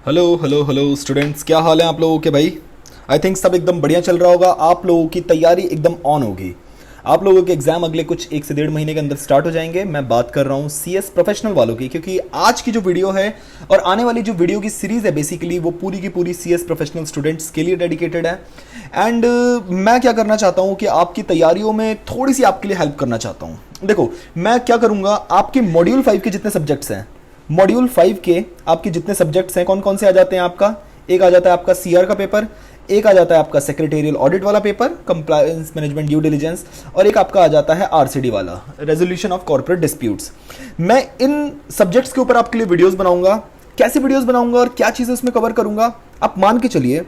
Hello hello hello students, क्या हाल है आप लोगों के भाई। आई थिंक सब एकदम बढ़िया चल रहा होगा। आप लोगों की तैयारी एकदम ऑन होगी। आप लोगों के एग्जाम अगले कुछ 1 से 1.5 महीने के अंदर स्टार्ट हो जाएंगे। मैं बात कर रहा हूँ सीएस प्रोफेशनल वालों की, क्योंकि आज की जो वीडियो है और आने वाली जो वीडियो की सीरीज है बेसिकली वो पूरी की पूरी सीएस प्रोफेशनल स्टूडेंट्स के लिए डेडिकेटेड है। एंड मैं क्या करना चाहता हूँ कि आपकी तैयारियों में थोड़ी सी आपके लिए हेल्प करना चाहता हूँ। देखो, मैं क्या करूँगा, आपके मॉड्यूल 5 के जितने सब्जेक्ट्स हैं, मॉड्यूल 5 के आपके जितने सब्जेक्ट्स हैं, कौन कौन से आ जाते हैं आपका, एक आ जाता है आपका सीआर का पेपर, एक आ जाता है आपका सेक्रेटेरियल ऑडिट वाला paper, compliance management due diligence, और एक आपका आ जाता है आरसीडी वाला, रेजोल्यूशन ऑफ कॉर्पोरेट डिस्प्यूट्स। मैं इन सब्जेक्ट्स के ऊपर आपके लिए वीडियोस बनाऊंगा। कैसे वीडियोस बनाऊंगा और क्या चीज़ें उसमें कवर करूंगा, आप मान के चलिए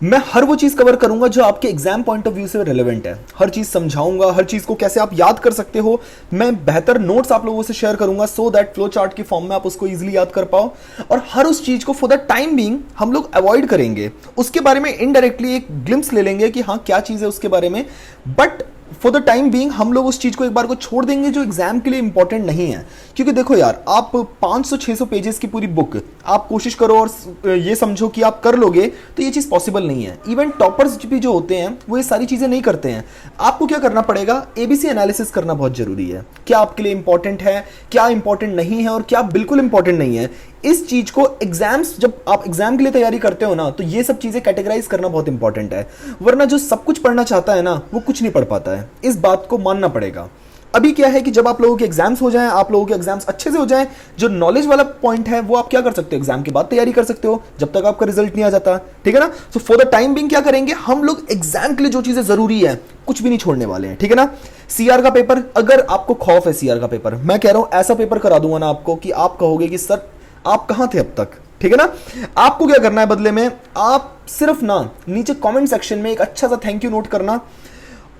मैं हर वो चीज कवर करूंगा जो आपके एग्जाम पॉइंट ऑफ व्यू से रिलेवेंट है। हर चीज समझाऊंगा, हर चीज को कैसे आप याद कर सकते हो। मैं बेहतर नोट्स आप लोगों से शेयर करूंगा सो दैट फ्लो चार्ट की फॉर्म में आप उसको इजीली याद कर पाओ। और हर उस चीज को फॉर द टाइम बीइंग हम लोग अवॉइड करेंगे, उसके बारे में इनडायरेक्टली एक ग्लिम्स ले लेंगे कि हाँ क्या चीज है उसके बारे में, but for the time being हम लोग उस चीज को एक बार को छोड़ देंगे जो एग्जाम के लिए इंपॉर्टेंट नहीं है। क्योंकि देखो यार, आप 500-600 पेजेस की पूरी बुक आप कोशिश करो और ये समझो कि आप कर लोगे, तो ये चीज पॉसिबल नहीं है। इवन टॉपर्स भी जो होते हैं वो ये सारी चीजें नहीं करते हैं। आपको क्या करना पड़ेगा, एबीसी एनालिसिस करना बहुत जरूरी है। क्या आपके लिए इंपॉर्टेंट है, क्या इंपॉर्टेंट नहीं है और क्या बिल्कुल इंपॉर्टेंट नहीं है। इस चीज को एग्जाम्स, जब आप एग्जाम के लिए तैयारी करते हो ना, तो ये सब चीजें कैटेगराइज करना बहुत इंपॉर्टेंट है। वरना जो सब कुछ पढ़ना चाहता है ना, वो कुछ नहीं पढ़ पाता है। इस बात को मानना पड़ेगा। अभी क्या है कि जब आप लोगों के एग्जाम्स हो जाएं, आप लोगों के एग्जाम्स अच्छे से हो जाएं, जो नॉलेज वाला पॉइंट है वो आप क्या कर सकते हो, एग्जाम के बाद तैयारी कर सकते हो जब तक आपका रिजल्ट नहीं आ जाता। ठीक है ना। So for the time being क्या करेंगे हम लोग, एग्जाम के लिए जो चीजें जरूरी है कुछ भी नहीं छोड़ने वाले हैं। ठीक है ना। सीआर का पेपर, अगर आपको खौफ है सीआर का पेपर, मैं कह रहा हूं ऐसा पेपर करा दूंगा ना आपको कि आप कहोगे कि सर आप कहां थे अब तक। ठीक है ना। आपको क्या करना है बदले में, आप सिर्फ ना नीचे कमेंट सेक्शन में एक अच्छा सा थैंक यू नोट करना,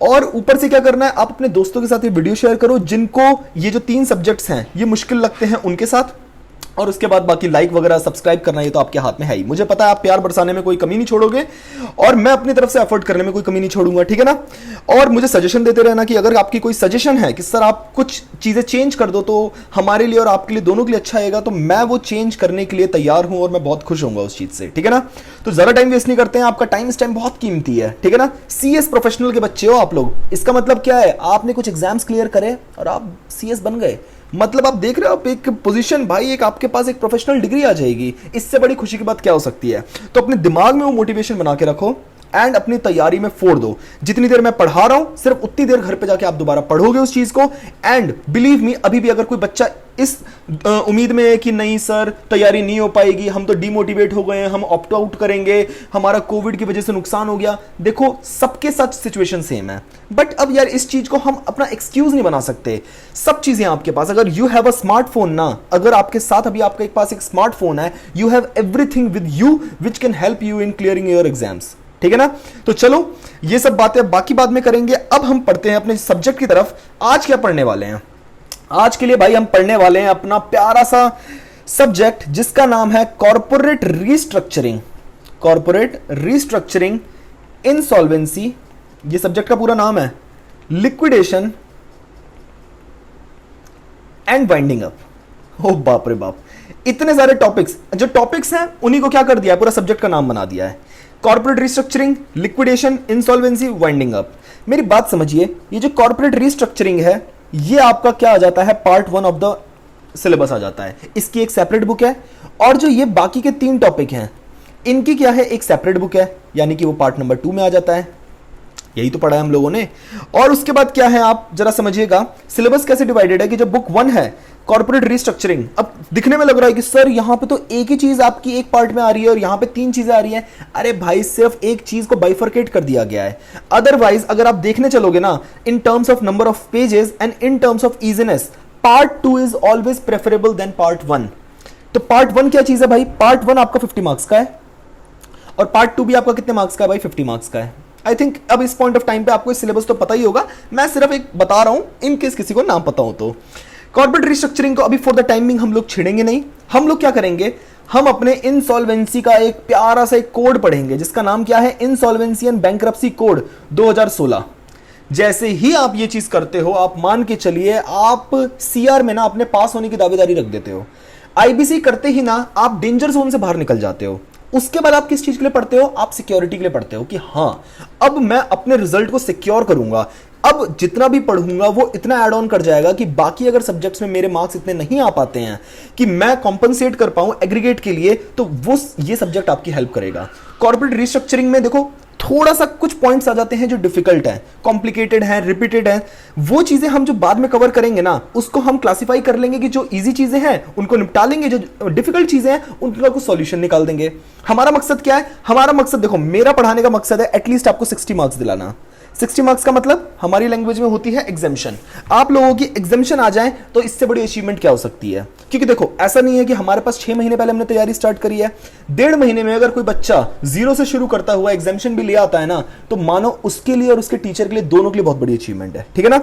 और ऊपर से क्या करना है, आप अपने दोस्तों के साथ ये वीडियो शेयर करो जिनको ये जो 3 सब्जेक्ट्स हैं ये मुश्किल लगते हैं उनके साथ। और उसके बाद बाकी लाइक वगैरह सब्सक्राइब करना ये तो आपके हाथ में है ही। मुझे पता है आप प्यार बरसाने में कोई कमी नहीं छोड़ोगे और मैं अपनी तरफ से एफर्ट करने में कोई कमी नहीं छोड़ूंगा। ठीक है ना। और मुझे सजेशन देते रहना कि अगर आपकी कोई सजेशन है कि सर आप कुछ चीजें चेंज कर दो तो हमारे लिए और आपके लिए दोनों के लिए अच्छा आएगा, तो मैं वो चेंज करने के लिए तैयार हूं और मैं बहुत खुश होऊंगा उस चीज से। ठीक है ना। तो ज्यादा टाइम वेस्ट नहीं करते हैं, आपका टाइम इस टाइम बहुत कीमती है। ठीक है ना। सीएस प्रोफेशनल के बच्चे हो आप लोग, इसका मतलब क्या है, आपने कुछ एग्जाम्स क्लियर करे और आप सीएस बन गए। मतलब आप देख रहे हो, आप एक पोजीशन भाई, एक आपके पास एक प्रोफेशनल डिग्री आ जाएगी। इससे बड़ी खुशी की बात क्या हो सकती है। तो अपने दिमाग में वो मोटिवेशन बना के रखो एंड अपनी तैयारी में फोड़ दो। जितनी देर मैं पढ़ा रहा हूं सिर्फ उतनी देर घर पे जाके आप दोबारा पढ़ोगे उस चीज को। एंड बिलीव मी, अभी भी अगर कोई बच्चा इस उम्मीद में है कि नहीं सर तैयारी नहीं हो पाएगी, हम तो डिमोटिवेट हो गए हैं, हम ऑप्ट आउट करेंगे, हमारा कोविड की वजह से नुकसान हो गया, देखो सबके साथ सिचुएशन सेम है। बट अब यार इस चीज को हम अपना एक्सक्यूज नहीं बना सकते। सब चीजें आपके पास, अगर यू हैव अ स्मार्टफोन ना, अगर आपके साथ अभी आपके पास एक स्मार्टफोन है, you have everything with you which can help you in clearing your exams. ठीक है ना। तो चलो ये सब बातें बाकी बाद में करेंगे, अब हम पढ़ते हैं अपने सब्जेक्ट की तरफ। आज क्या पढ़ने वाले हैं, आज के लिए भाई हम पढ़ने वाले हैं अपना प्यारा सा सब्जेक्ट जिसका नाम है corporate restructuring. Corporate restructuring, insolvency, ये सब्जेक्ट का पूरा नाम है, लिक्विडेशन एंड वाइंडिंग अप। ओ बाप रे बाप, इतने सारे टॉपिक्स, जो टॉपिक्स हैं उन्हीं को क्या कर दिया है, पूरा सब्जेक्ट का नाम बना दिया है। Corporate restructuring, liquidation, insolvency, winding up. मेरी बात समझिए, ये जो कॉर्पोरेट रिस्ट्रक्चरिंग है ये आपका क्या आ जाता है, पार्ट 1 ऑफ द सिलेबस आ जाता है। इसकी एक सेपरेट बुक है, और जो ये बाकी के 3 टॉपिक हैं इनकी क्या है, एक सेपरेट बुक है, यानी कि वो पार्ट नंबर 2 में आ जाता है। यही तो पढ़ा है हम लोगों ने। और उसके बाद क्या है, आप जरा समझिएगा सिलेबस कैसे डिवाइडेड है कि जब बुक 1 है कॉर्पोरेट रिस्ट्रक्चरिंग, अब दिखने में लग रहा है कि सर यहां पे तो एक ही चीज आपकी एक पार्ट में आ रही है और यहां पे 3 चीजें आ रही हैं। अरे भाई सिर्फ एक चीज को बाइफरकेट कर दिया गया है। अदरवाइज अगर आप देखने चलोगे ना, in terms of number of pages and in terms of easiness, part 2 is always preferable than part 1। तो पार्ट 1 क्या चीज है भाई, पार्ट 1 आपका 50 मार्क्स का है और पार्ट 2 भी आपका कितने मार्क्स का है भाई, 50 मार्क्स का है। आई थिंक अब इस पॉइंट ऑफ टाइम पे आपको सिलेबस तो पता ही होगा, मैं सिर्फ एक बता रहा हूं इन केस किसी को नाम पता हो तो। कॉर्पोरेट रिस्ट्रक्चरिंग को अभी फॉर द टाइमिंग हम लोग छेड़ेंगे नहीं। हम लोग क्या करेंगे, हम अपने इंसॉल्वेंसी का एक प्यारा सा एक कोड पढ़ेंगे जिसका नाम क्या है, इंसॉल्वेंसी एंड बैंक्रप्सी कोड 2016। जैसे ही आप ये चीज करते हो, आप मान के चलिए आप सीआर में ना अपने पास होने की दावेदारी रख देते हो। आईबीसी करते ही ना आप डेंजर जोन से बाहर निकल जाते हो। उसके बाद आप किस चीज के लिए पढ़ते हो? आप सिक्योरिटी के लिए पढ़ते हो कि हां अब मैं अपने रिजल्ट को सिक्योर करूंगा, अब जितना भी पढ़ूंगा वो इतना ऐड ऑन कर जाएगा कि बाकी अगर सब्जेक्ट्स में मेरे मार्क्स इतने नहीं आ पाते हैं कि मैं कॉम्पनसेट कर पाऊं एग्रीगेट के लिए, तो वो ये सब्जेक्ट आपकी हेल्प करेगा। कॉर्पोरेट रिस्ट्रक्चरिंग में देखो थोड़ा सा कुछ पॉइंट्स आ जाते हैं जो डिफिकल्ट है, कॉम्प्लिकेटेड है, रिपीटेड है। वो चीजें हम जो बाद में कवर करेंगे ना, उसको हम क्लासिफाई कर लेंगे कि जो इजी चीजें हैं उनको निपटा लेंगे, जो डिफिकल्ट चीजें हैं उनका कुछ सॉल्यूशन निकाल देंगे। हमारा मकसद क्या है? हमारा मकसद देखो, मेरा पढ़ाने का मकसद है एटलीस्ट आपको 60 मार्क्स दिलाना। 60 मार्क्स का मतलब हमारी लैंग्वेज में होती है एग्जाम्शन। आप लोगों की एग्जाम्शन आ जाए तो इससे बड़ी अचीवमेंट क्या हो सकती है? क्योंकि देखो ऐसा नहीं है कि हमारे पास 6 महीने पहले हमने तैयारी स्टार्ट करी है, 1.5 महीने में अगर कोई बच्चा जीरो से शुरू करता हुआ एग्जाम्शन भी ले आता है ना, तो मानो उसके लिए और उसके टीचर के लिए, दोनों के लिए बहुत बड़ी अचीवमेंट है। ठीक है ना?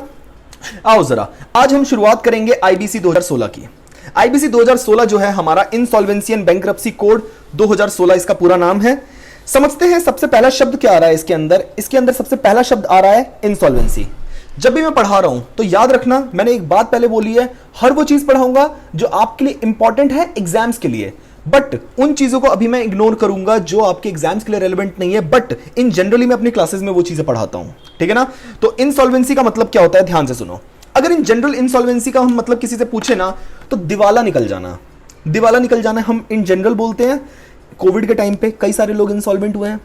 आओ जरा आज हम शुरुआत करेंगे आईबीसी 2016 की। आईबीसी 2016 जो है हमारा इंसॉल्वेंसी एंड बैंक्रप्सी कोड 2016 इसका पूरा नाम है। समझते हैं सबसे पहला शब्द क्या आ रहा है इसके अंदर। इसके अंदर सबसे पहला शब्द आ रहा है इंसॉल्वेंसी। जब भी मैं पढ़ा रहा हूं तो याद रखना, मैंने एक बात पहले बोली है, हर वो चीज पढ़ाऊंगा जो आपके लिए इंपॉर्टेंट है एग्जाम्स के लिए, बट उन चीजों को अभी मैं इग्नोर करूंगा जो आपके एग्जाम्स के लिए रेलेवेंट नहीं है, बट इन जनरली मैं अपनी क्लासेस में वो चीजें पढ़ाता हूं। ठीक है ना? तो इंसॉल्वेंसी का मतलब क्या होता है, ध्यान से सुनो। अगर इन जनरल इंसॉल्वेंसी का हम मतलब किसी से पूछे ना, तो दिवाला निकल जाना। दिवाला निकल जाना हम इन जनरल बोलते हैं। कोविड के टाइम पे कई सारे लोग इंसॉल्वेंट हुए हैं,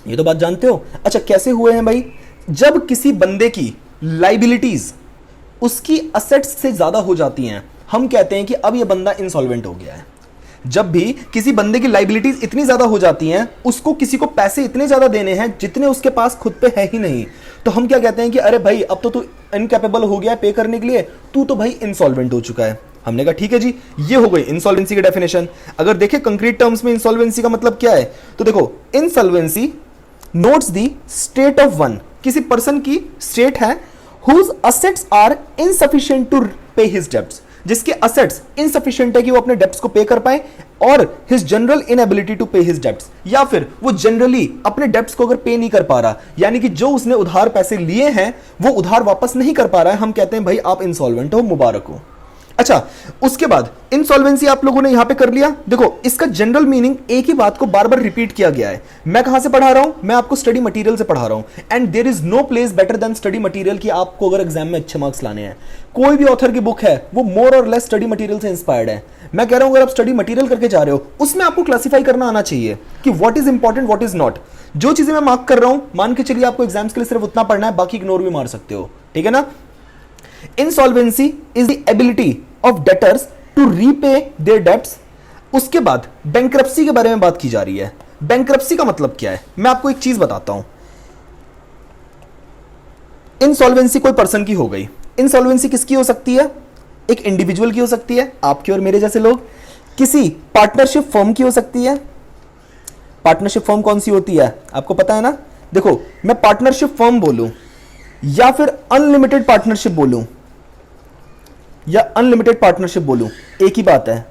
ये तो बात जानते हो। अच्छा कैसे हुए हैं भाई? जब किसी बंदे की लाइबिलिटीज उसकी असेट्स से ज्यादा हो जाती हैं, हम कहते हैं कि अब ये बंदा इंसॉल्वेंट हो गया है। जब भी किसी बंदे की लाइबिलिटीज इतनी ज्यादा हो जाती हैं, उसको किसी को पैसे इतने ज्यादा देने हैं जितने उसके पास खुद पे है ही नहीं, तो हम क्या कहते हैं कि अरे भाई अब तो तू इनकैपेबल हो गया पे करने के लिए, तू तो भाई इंसॉल्वेंट हो चुका है। हमने कहा ठीक है जी, ये हो गई इंसॉल्वेंसी की डेफिनेशन। अगर देखें कंक्रीट टर्म्स में इंसॉल्वेंसी का मतलब क्या है, तो देखो insolvency notes the state of one, किसी पर्सन की स्टेट है whose assets are insufficient to pay his debts, जिसके असेट्स इनसफिशिएंट है कि वो अपने डेब्ट्स को पे कर पाए, और हिज जनरल इनएबिलिटी टू पे हिज डेब्ट्स, या फिर वो जनरली अपने डेब्ट्स को अगर पे नहीं कर पा रहा, यानी कि जो उसने उधार पैसे लिए हैं वो उधार वापस नहीं कर पा रहा है, हम कहते हैं भाई आप इंसॉल्वेंट हो, मुबारक हो। अच्छा उसके बाद इंसॉल्वेंसी आप लोगों ने यहां पे कर लिया। देखो इसका जनरल मीनिंग एक ही बात को बार बार रिपीट किया गया है। मैं कहां से पढ़ा रहा हूं? मैं आपको स्टडी मटेरियल से पढ़ा रहा हूं, and there is no place better than study material कि आपको अगर एग्जाम में अच्छे मार्क्स लाने हैं। कोई भी ऑथर की बुक है वो मोर और लेस स्टडी मटेरियल से इंस्पायर्ड है। मैं कह रहा हूं अगर आप स्टडी मटेरियल करके जा रहे हो, उसमें आपको क्लासिफाई करना आना चाहिए कि what is important what is not. जो चीजें मैं मार्क कर रहा हूं, मान के चलिए आपको एग्जाम्स के लिए सिर्फ उतना पढ़ना है, बाकी इग्नोर भी मार सकते हो। ठीक है ना? Insolvency is the ability of debtors to repay their debts. उसके बाद बैंक्रप्सी के बारे में बात की जा रही है। बैंक्रप्सी का मतलब क्या है, मैं आपको एक चीज बताता हूं। इंसॉल्वेंसी कोई पर्सन की हो गई। इंसॉल्वेंसी किसकी हो सकती है? एक इंडिविजुअल की हो सकती है, आपके और मेरे जैसे लोग। किसी पार्टनरशिप फर्म की हो सकती है। पार्टनरशिप फर्म कौन सी होती है आपको पता है ना? देखो मैं पार्टनरशिप फर्म बोलूं या फिर अनलिमिटेड पार्टनरशिप बोलूं या अनलिमिटेड पार्टनरशिप बोलूं, एक ही बात है।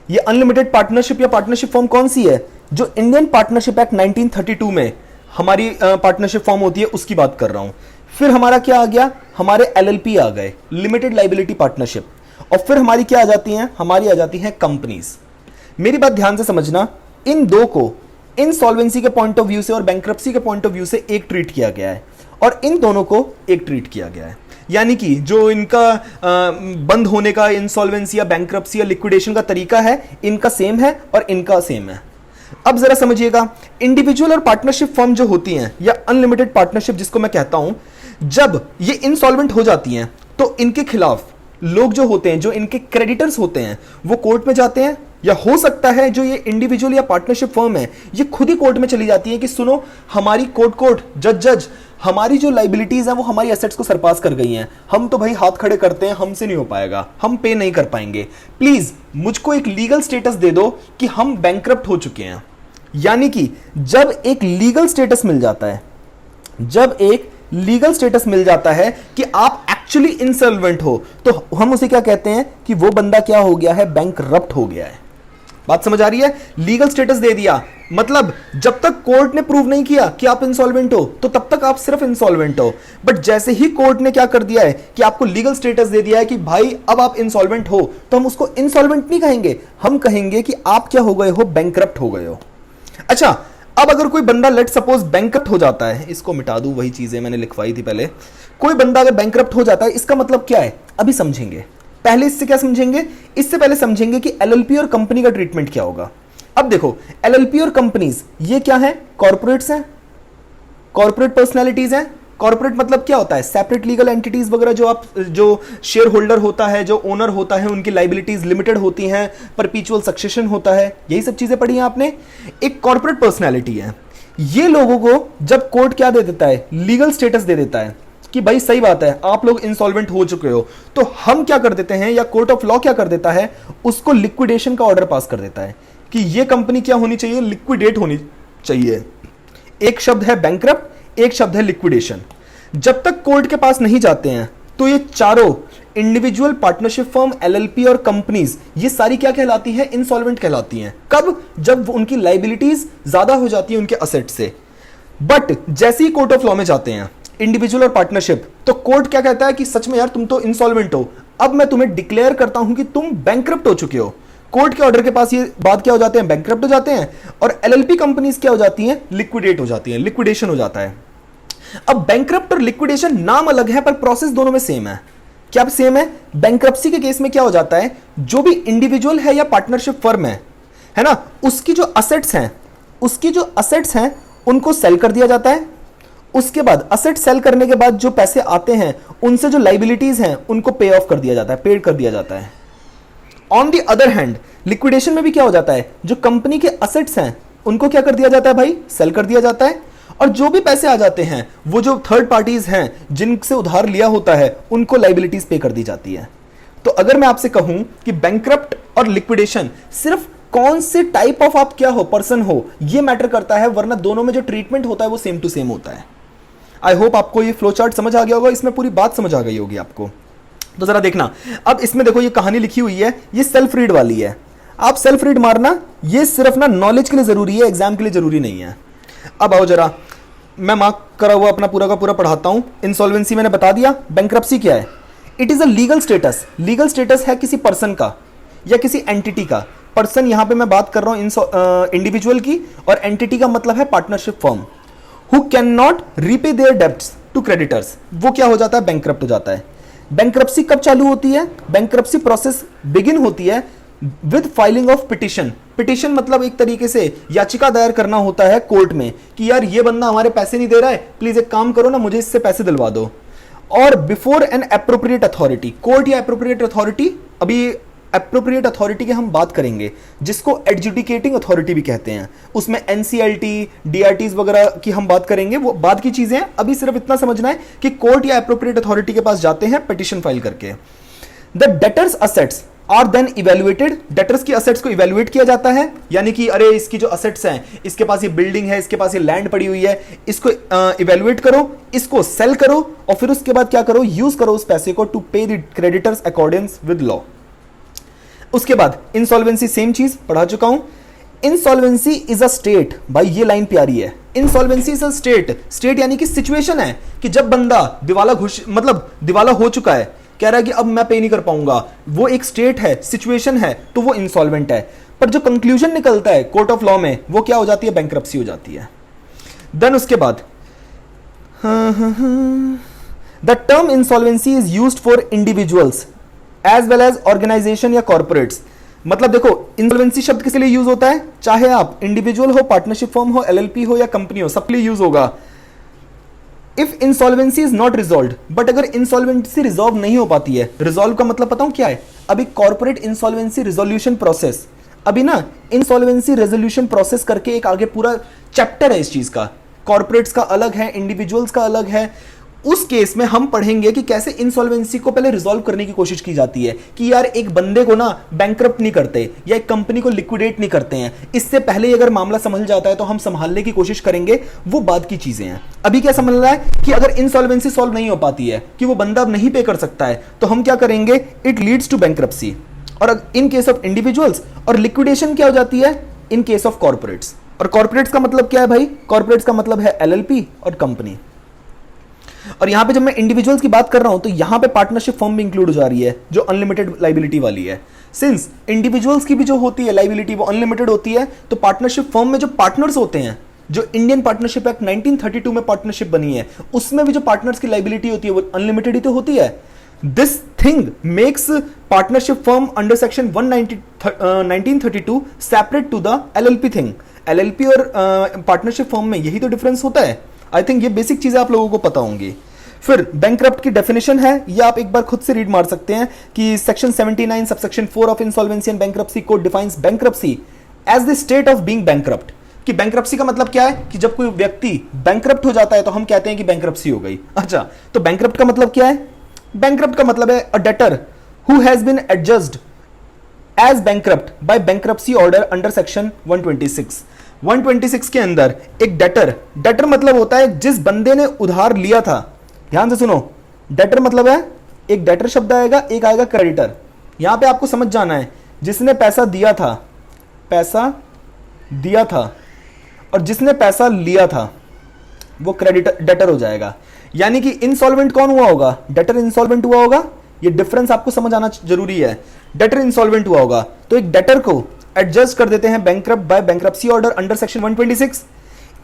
ये अनलिमिटेड पार्टनरशिप या पार्टनरशिप फॉर्म कौन सी है? जो इंडियन पार्टनरशिप एक्ट 1932 में हमारी पार्टनरशिप फॉर्म होती है, उसकी बात कर रहा हूं। फिर हमारा क्या आ गया? हमारे एलएलपी आ गए, लिमिटेड लाइबिलिटी पार्टनरशिप। और फिर हमारी क्या आ जाती हैं? हमारी आ जाती हैं कंपनीज। मेरी बात ध्यान से समझना, इन दो को इंसॉल्वेंसी के पॉइंट ऑफ व्यू से और बैंक्रप्सी के पॉइंट ऑफ व्यू से एक ट्रीट किया गया है, और इन दोनों को एक ट्रीट किया गया है। यानी कि जो इनका बंद होने का इंसॉल्वेंसी या बैंक्रप्सी या लिक्विडेशन का तरीका है, इनका सेम है और इनका सेम है। अब जरा समझिएगा, इंडिविजुअल और पार्टनरशिप फर्म जो होती हैं या अनलिमिटेड पार्टनरशिप जिसको मैं कहता हूं, जब ये इंसॉल्वेंट हो जाती हैं तो इनके खिलाफ लोग जो होते हैं, जो इनके क्रेडिटर्स होते हैं, वो कोर्ट में जाते हैं, या हो सकता है जो ये इंडिविजुअल या पार्टनरशिप फर्म है ये खुद ही कोर्ट में चली जाती है कि सुनो हमारी कोर्ट जज हमारी जो लाइबिलिटीज हैं वो हमारी एसेट्स को सरपास कर गई हैं, हम तो भाई हाथ खड़े करते हैं, हमसे नहीं हो पाएगा, हम पे नहीं कर पाएंगे, प्लीज मुझको एक लीगल स्टेटस दे दो कि हम बैंकरप्ट हो चुके हैं। यानी कि जब एक लीगल स्टेटस मिल जाता है, जब एक लीगल स्टेटस मिल जाता है कि आप एक्चुअली इंसॉल्वेंट हो, तो हम उसे क्या कहते हैं कि वो बंदा क्या हो गया है? बैंकरप्ट हो गया है। बात समझ आ रही है? लीगल स्टेटस दे दिया, मतलब जब तक कोर्ट ने प्रूव नहीं किया कि आप इंसॉल्वेंट हो तो तब तक आप सिर्फ इंसॉल्वेंट हो। बट जैसे ही कोर्ट ने क्या कर दिया है कि आपको लीगल स्टेटस दे दिया है कि भाई अब आप इंसॉल्वेंट हो, तो हम उसको इंसॉल्वेंट नहीं कहेंगे, हम कहेंगे कि आप क्या हो गए हो, बैंकरप्ट हो गए हो। अच्छा, अब अगर कोई बंदा लेट सपोज बैंकरप्ट हो जाता है, इसको मिटा दूं, वही चीजें मैंने लिखवाई थी पहले। कोई बंदा अगर बैंकरप्ट हो जाता है, इसका मतलब क्या है अभी समझेंगे। पहले इससे क्या समझेंगे, इससे पहले समझेंगे कि एलएलपी और कंपनी का ट्रीटमेंट क्या होगा। अब देखो, एलएलपी और कंपनीज ये क्या है, कॉर्पोरेट्स हैं, कॉर्पोरेट पर्सनैलिटीज हैं। कॉर्पोरेट मतलब क्या होता है, सेपरेट लीगल एंटिटीज वगैरह, जो शेयर होल्डर होता है, जो ओनर होता है, उनकी लाइबिलिटीज लिमिटेड होती हैं, परपीचुअल सक्सेशन होता है, यही सब चीजें पढ़ी हैं आपने। एक कॉर्पोरेट पर्सनैलिटी है, ये लोगों को जब कोर्ट क्या दे देता है, लीगल स्टेटस दे देता है कि भाई सही बात है आप लोग इंसॉल्वेंट हो चुके हो, तो हम क्या कर देते हैं, या कोर्ट ऑफ लॉ क्या कर देता है, उसको लिक्विडेशन का ऑर्डर पास कर देता है कि ये कंपनी क्या होनी चाहिए, लिक्विडेट होनी चाहिए। एक शब्द है बैंकरप्ट, एक शब्द है लिक्विडेशन। जब तक कोर्ट के पास नहीं जाते हैं तो ये चारों इंडिविजुअल, पार्टनरशिप फर्म, एलएलपी और कंपनीज, ये सारी क्या कहलाती है, इंसॉल्वेंट कहलाती हैं। कब, जब उनकी लाइबिलिटीज ज्यादा हो जाती है उनके असेट से। बट जैसे ही कोर्ट ऑफ लॉ में जाते हैं, इंडिविजुअल और पार्टनरशिप, तो कोर्ट क्या कहता है कि सच में यार तुम तो इंसॉल्वेंट हो, अब मैं तुम्हें डिक्लेयर करता हूं कि तुम बैंकरप्ट हो चुके हो। कोर्ट के ऑर्डर के पास ये बात क्या हो जाते हैं, बैंकरप्ट हो जाते हैं। और एलएलपी कंपनीज क्या हो जाती हैं, लिक्विडेट हो जाती हैं, लिक्विडेशन हो जाता है। अब बैंकरप्ट और लिक्विडेशन नाम अलग है पर प्रोसेस दोनों में सेम है। क्या सेम है? बैंकरप्सी के केस में क्या हो जाता है, जो भी इंडिविजुअल है या पार्टनरशिप फर्म है ना, उसकी जो असेट्स हैं उनको सेल कर दिया जाता है। उसके बाद असेट सेल करने के बाद जो पैसे आते हैं उनसे जो लाइबिलिटीज हैं उनको पे ऑफ कर दिया जाता है, पेड कर दिया जाता है। On the other hand, liquidation में भी क्या हो जाता है, जो कंपनी के असेट्स हैं उनको क्या कर दिया जाता है भाई, सेल कर दिया जाता है। और जो भी पैसे आ जाते हैं, वो जो थर्ड पार्टीज हैं जिनसे उधार लिया होता है, उनको लाइबिलिटीज पे कर दी जाती है। तो अगर मैं आपसे कहूं कि बैंकरप्ट और लिक्विडेशन सिर्फ कौन से टाइप ऑफ आप क्या हो, पर्सन हो, ये मैटर करता है, वरना दोनों में जो ट्रीटमेंट होता है वो सेम टू सेम होता है। आई होप आपको ये फ्लो चार्ट समझ आ गया होगा, इसमें पूरी बात समझ आ गई होगी आपको। तो जरा देखना, अब इसमें देखो ये कहानी लिखी हुई है, ये सेल्फ रीड वाली है। आप सेल्फ रीड मारना, ये सिर्फ ना नॉलेज के लिए जरूरी है, एग्जाम के लिए जरूरी नहीं है। अब आओ जरा, मैं मार्क करा हुआ अपना पूरा का पूरा पढ़ाता हूं। इंसॉल्वेंसी मैंने बता दिया। बैंकरप्सी क्या है? It is a legal status. Legal status है किसी पर्सन का या किसी एंटिटी का। पर्सन यहां पे मैं बात कर रहा हूं इंडिविजुअल की, और एंटिटी का मतलब है partnership firm. Who can not repay their debts to creditors, वो क्या हो जाता है, बैंकरप्ट हो जाता है। बैंकरप्सी कब चालू होती है? बैंकरप्सी प्रोसेस बिगिन होती है with filing of petition. Petition मतलब एक तरीके से याचिका दायर करना होता है कोर्ट में कि यार ये बंदा हमारे पैसे नहीं दे रहा है, प्लीज एक काम करो ना, मुझे इससे पैसे दिलवा दो। और before N appropriate authority, court या एप्रोप्रिएट अथॉरिटी, अभी एप्रोप्रिएट अथॉरिटी की हम बात करेंगे, जिसको एडजुडिकेटिंग अथॉरिटी भी कहते हैं। उसमें एनसीएलटी, डीआरटीज वगैरह की हम बात करेंगे, वो बाद की चीजें हैं। अभी सिर्फ इतना समझना है कि कोर्ट या एप्रोप्रिएट अथॉरिटी के पास जाते हैं पिटिशन फाइल करके। The debtors assets are then evaluated. Debtors की असेट्स को इवेल्युएट किया जाता है, यानी कि अरे इसकी जो असेट्स हैं, इसके पास ये बिल्डिंग है, इसके पास ये लैंड पड़ी हुई है, इसको इवेल्युएट करो, इसको सेल करो, और फिर उसके बाद क्या करो, यूज करो उस पैसे को टू पे the creditors according with law. उसके बाद इंसॉल्वेंसी, सेम चीज पढ़ा चुका हूं। इंसॉल्वेंसी इज अ स्टेट, भाई ये लाइन प्यारी है। Insolvency is a state. State यानी कि सिचुएशन है कि जब बंदा दिवाला हो चुका है, कह रहा है कि अब मैं पे नहीं कर पाऊंगा, वो एक स्टेट है, सिचुएशन है, तो वो इंसॉल्वेंट है। पर जो कंक्लूजन निकलता है कोर्ट ऑफ लॉ में, वो क्या हो जाती है, बैंकरप्सी हो जाती है। देन उसके बाद the term insolvency is used for individuals as well as organisation या कॉर्पोरेट्स। मतलब देखो, इंसॉल्वेंसी शब्द किस लिए यूज होता है, चाहे आप इंडिविजुअल हो, पार्टनरशिप फर्म हो, एलएलपी हो या कंपनी हो, सबके लिए यूज होगा। If insolvency is not resolve, but अगर इंसॉल्वेंसी रिजॉल्व नहीं हो पाती है, रिजॉल्व का मतलब पता हूं क्या है, अभी कॉर्पोरेट इंसॉल्वेंसी रिजोल्यूशन प्रोसेस, अभी ना इंसॉल्वेंसी रेजोल्यूशन प्रोसेस करके एक आगे पूरा चैप्टर है इस चीज का। कॉर्पोरेट्स का अलग है, इंडिविजुअल्स का अलग है। उस केस में हम पढ़ेंगे कि कैसे इंसॉल्वेंसी को पहले रिजॉल्व करने की कोशिश की जाती है, कि यार एक बंदे को ना बैंकरप्ट नहीं करते या एक कंपनी को लिक्विडेट नहीं करते हैं, इससे पहले ही अगर मामला संभल जाता है तो हम संभालने की कोशिश करेंगे, वो बाद की चीजें हैं। अभी क्या समझ रहा है कि अगर इंसॉल्वेंसी सॉल्व नहीं हो पाती है, कि वो बंदा अब नहीं पे कर सकता है, तो हम क्या करेंगे, इट लीड्स टू बैंकरप्सी। और इन केस ऑफ इंडिविजुअल्स, और लिक्विडेशन क्या हो जाती है इन केस ऑफ कॉर्पोरेट्स। और कॉर्पोरेट्स का मतलब क्या है भाई, कॉर्पोरेट्स का मतलब है एलएलपी और कंपनी। और यहां पे जब मैं इंडिविजुअल्स की बात कर रहा हूं तो यहां पे पार्टनरशिप फर्म भी इंक्लूड हो जा रही है जो अनलिमिटेड लाइबिलिटी वाली है। सिंस इंडिविजुअल्स की भी जो होती है लाइबिलिटी वो अनलिमिटेड होती है, तो पार्टनरशिप फर्म में जो पार्टनर्स होते हैं, जो इंडियन पार्टनरशिप एक्ट 1932 में पार्टनरशिप बनी है, उसमें भी जो पार्टनर्स की लाइबिलिटी होती है वो अनलिमिटेड ही तो होती है। This thing makes partnership firm under section 1932 separate to the LLP thing. LLP और पार्टनरशिप फर्म में यही तो डिफरेंस होता है। आई थिंक ये बेसिक चीजें आप लोगों को पता होंगी। फिर बैंकरप्ट की डेफिनेशन है, ये आप एक बार खुद से रीड मार सकते हैं कि section 79 subsection 4 of insolvency and bankruptcy code defines bankruptcy as the state of being bankrupt. कि बैंकरप्सी का मतलब क्या है कि जब कोई व्यक्ति बैंकरप्ट हो जाता है तो हम कहते हैं कि बैंकरप्सी हो गई। अच्छा, तो बैंकरप्ट का मतलब क्या है? बैंकरप्ट का मतलब है a debtor who has been adjudged as bankrupt by bankruptcy order under section 126। 126 के अंदर एक डेटर मतलब होता है जिस बंदे ने उधार लिया था। ध्यान से सुनो, डेटर मतलब है, एक डेटर शब्द आएगा, एक आएगा क्रेडिटर। यहां पे आपको समझ जाना है, जिसने पैसा दिया था और जिसने पैसा लिया था वो क्रेडिटर डेटर हो जाएगा। यानी कि इंसॉल्वेंट कौन हुआ होगा? डेटर इंसॉल्वेंट हुआ होगा। ये डिफरेंस आपको समझ आना जरूरी है। डेटर इंसॉल्वेंट हुआ होगा तो एक डेटर को एडजस्ट कर देते हैं bankrupt by bankruptcy order under section 126।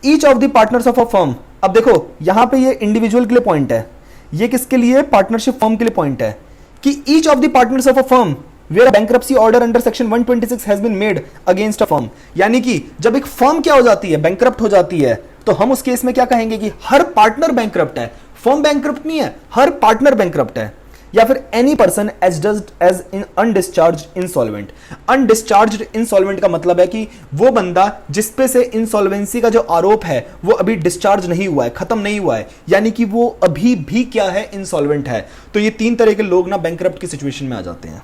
Each of the partners of a firm, अब देखो यहां पे ये इंडिविजुअल के लिए पॉइंट है, ये किसके लिए? पार्टनरशिप फर्म के लिए पॉइंट है कि each of the partners of a firm where bankruptcy order under section 126 has been made against a firm. यानी कि जब एक फर्म क्या हो जाती है? बैंकरप्ट हो जाती है, तो हम उस केस में क्या कहेंगे कि हर पार्टनर बैंकरप्ट है, फर्म बैंकरप्ट नहीं है, हर पार्टनर बैंकरप्ट है। या फिर any person adjudged as an undischarged insolvent. Undischarged insolvent का मतलब है कि वो बंदा जिसपे से इंसॉल्वेंसी का जो आरोप है वो अभी डिस्चार्ज नहीं हुआ है, खत्म नहीं हुआ है, यानी कि वो अभी भी क्या है? इंसॉल्वेंट है। तो ये तीन तरह के लोग ना बैंकरप्ट की सिचुएशन में आ जाते हैं।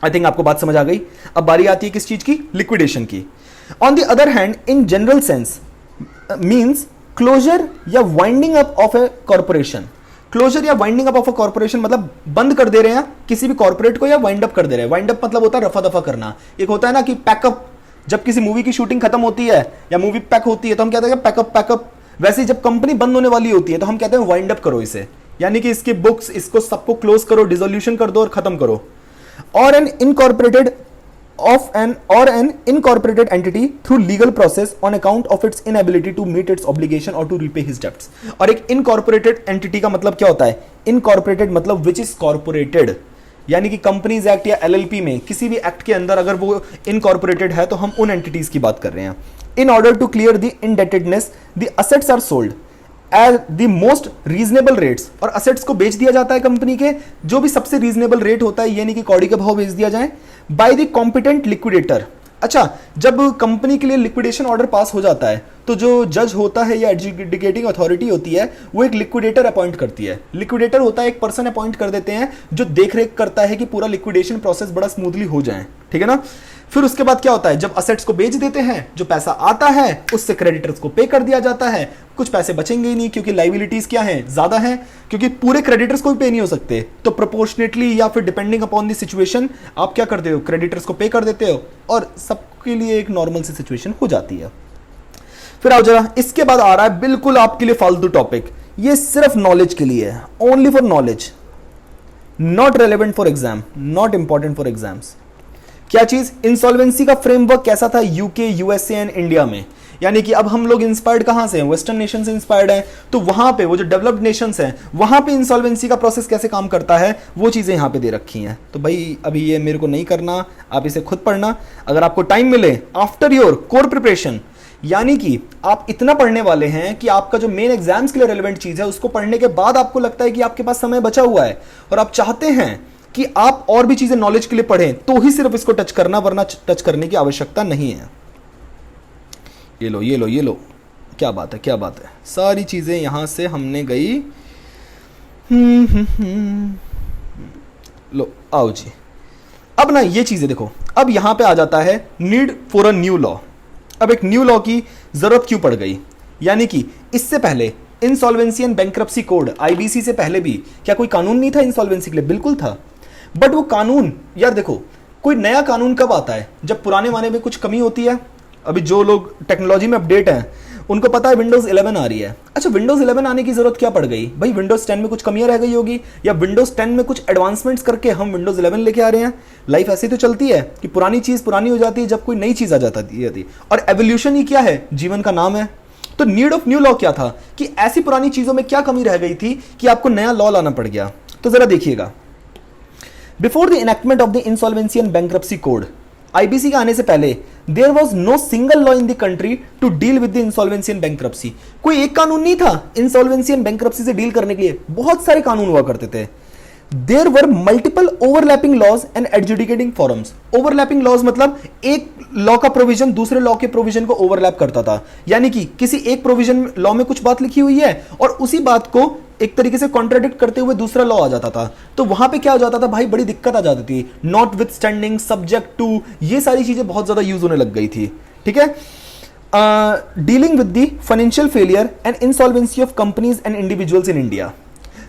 आई थिंक आपको बात समझ आ गई। अब बारी आती है किस चीज की? लिक्विडेशन की। On the other hand in general sense means closure या winding up of a corporation. Closure या winding up of a corporation मतलब बंद कर दे रहे हैं किसी भी कॉर्पोरेट को, या वाइंड अप कर दे रहे हैं। वाइंड अप मतलब होता है रफा दफा करना। एक होता है ना कि पैकअप, जब किसी मूवी की शूटिंग खत्म होती है या मूवी पैक होती है तो हम कहते हैं पैकअप। वैसे ही जब कंपनी बंद होने वाली होती है तो हम कहते हैं वाइंड अप करो इसे, यानी कि इसके बुक्स, इसको सबको क्लोज करो, डिसोल्यूशन कर दो और खत्म करो। और N incorporated entity through legal process on account of its inability to meet its obligation or to repay his debts। और एक incorporated entity का मतलब क्या होता है? Incorporated मतलब which is corporated, यानी कि कंपनीज एक्ट या एलएलपी में किसी भी एक्ट के अंदर अगर वो इनकॉर्पोरेटेड है तो हम उन एंटिटीज की बात कर रहे हैं। In order to clear the indebtedness the assets are sold at the most reasonable rates. और असेट्स को बेच दिया जाता है कंपनी के जो भी सबसे रीजनेबल रेट होता है, यानी कि कौड़ी के भाव बेच दिया जाए बाय द कॉम्पिटेंट लिक्विडेटर। अच्छा, जब कंपनी के लिए लिक्विडेशन ऑर्डर पास हो जाता है तो जो जज होता है या एडजुडिकेटिंग अथॉरिटी होती है वो एक लिक्विडेटर अपॉइंट करती है। लिक्विडेटर होता है एक पर्सन अपॉइंट कर देते हैं जो देखरेख करता है कि पूरा लिक्विडेशन प्रोसेस बड़ा स्मूथली हो जाए, ठीक है ना। फिर उसके बाद क्या होता है? जब असेट्स को बेच देते हैं, जो पैसा आता है उससे क्रेडिटर्स को पे कर दिया जाता है। कुछ पैसे बचेंगे ही नहीं क्योंकि लाइबिलिटीज क्या है? ज्यादा है, क्योंकि पूरे क्रेडिटर्स को भी पे नहीं हो सकते, तो प्रोपोर्शनेटली या फिर डिपेंडिंग अपॉन द सिचुएशन आप क्या करते हो? क्रेडिटर्स को पे कर देते हो और सबके लिए एक नॉर्मल सी सिचुएशन हो जाती है। फिर आओ जरा, इसके बाद आ रहा है बिल्कुल आपके लिए फालतू टॉपिक, ये सिर्फ नॉलेज के लिए है, only for knowledge, not relevant for exam, not important for exams. क्या चीज? इंसॉल्वेंसी का फ्रेमवर्क कैसा था यूके, यूएसए एंड इंडिया में। यानी कि अब हम लोग इंस्पायर्ड कहां से हैं? वेस्टर्न नेशन से इंस्पायर्ड है, तो वहां पे वो जो डेवलप्ड नेशंस हैं वहां पे इंसॉल्वेंसी का प्रोसेस कैसे काम करता है वो चीजें यहां पे दे रखी हैं। तो भाई अभी ये मेरे को नहीं करना, आप इसे खुद पढ़ना। अगर आपको टाइम मिले आफ्टर योर कोर प्रिपरेशन, यानी कि आप इतना पढ़ने वाले हैं कि आपका जो मेन एग्जाम्स के लिए रेलेवेंट चीज है उसको पढ़ने के बाद आपको लगता है कि आपके पास समय बचा हुआ है और आप चाहते हैं कि आप और भी चीजें नॉलेज के लिए पढ़ें, तो ही सिर्फ इसको टच करना, वरना टच करने की आवश्यकता नहीं है। ये लो ये लो ये लो, क्या बात है क्या बात है, सारी चीजें यहां से हमने गई। लो आओ जी, अब ना ये चीजें देखो, अब यहां पे आ जाता है need for a new law. अब एक न्यू लॉ की जरूरत क्यों पड़ गई? यानी कि इससे पहले insolvency and bankruptcy code IBC से पहले भी क्या कोई कानून नहीं था इंसॉल्वेंसी के लिए? बिल्कुल था, बट वो कानून, यार देखो कोई नया कानून कब आता है? जब पुराने माने में कुछ कमी होती है। अभी जो लोग टेक्नोलॉजी में अपडेट हैं उनको पता है विंडोज 11 आ रही है। अच्छा, विंडोज 11 आने की जरूरत क्या पड़ गई भाई? विंडोज 10 में कुछ कमियां रह गई होगी, या विंडोज 10 में कुछ एडवांसमेंट्स करके हम विंडोज 11 लेके आ रहे हैं। लाइफ ऐसी तो चलती है कि पुरानी चीज पुरानी हो जाती है जब कोई नई चीज आ जाती है। और एवोल्यूशन ही क्या है? जीवन का नाम है। तो नीड ऑफ न्यू लॉ क्या था कि ऐसी पुरानी चीजों में क्या कमी रह गई थी कि आपको नया लॉ लाना पड़ गया। तो जरा देखिएगा, before the enactment of the insolvency and bankruptcy code, IBC के आने से पहले there was no single law in the country to deal with the insolvency and bankruptcy. कोई एक कानून नहीं था इंसॉल्वेंसी एंड बैंक्रप्सी से डील करने के लिए, बहुत सारे कानून हुआ करते थे। There were multiple overlapping laws and adjudicating forums. Overlapping laws मतलब एक लॉ का प्रोविजन दूसरे लॉ के प्रोविजन को ओवरलैप करता था, यानी कि किसी एक प्रोविजन लॉ में कुछ बात लिखी हुई है और उसी बात को एक तरीके से कॉन्ट्राडिक्ट करते हुए दूसरा लॉ आ जाता था। तो वहां पे क्या हो जाता था भाई? बड़ी दिक्कत आ जाती थी। Notwithstanding, subject to, ये सारी चीजें बहुत ज्यादा यूज होने लग गई थी। ठीक है, dealing with the financial failure and insolvency of companies and individuals in India.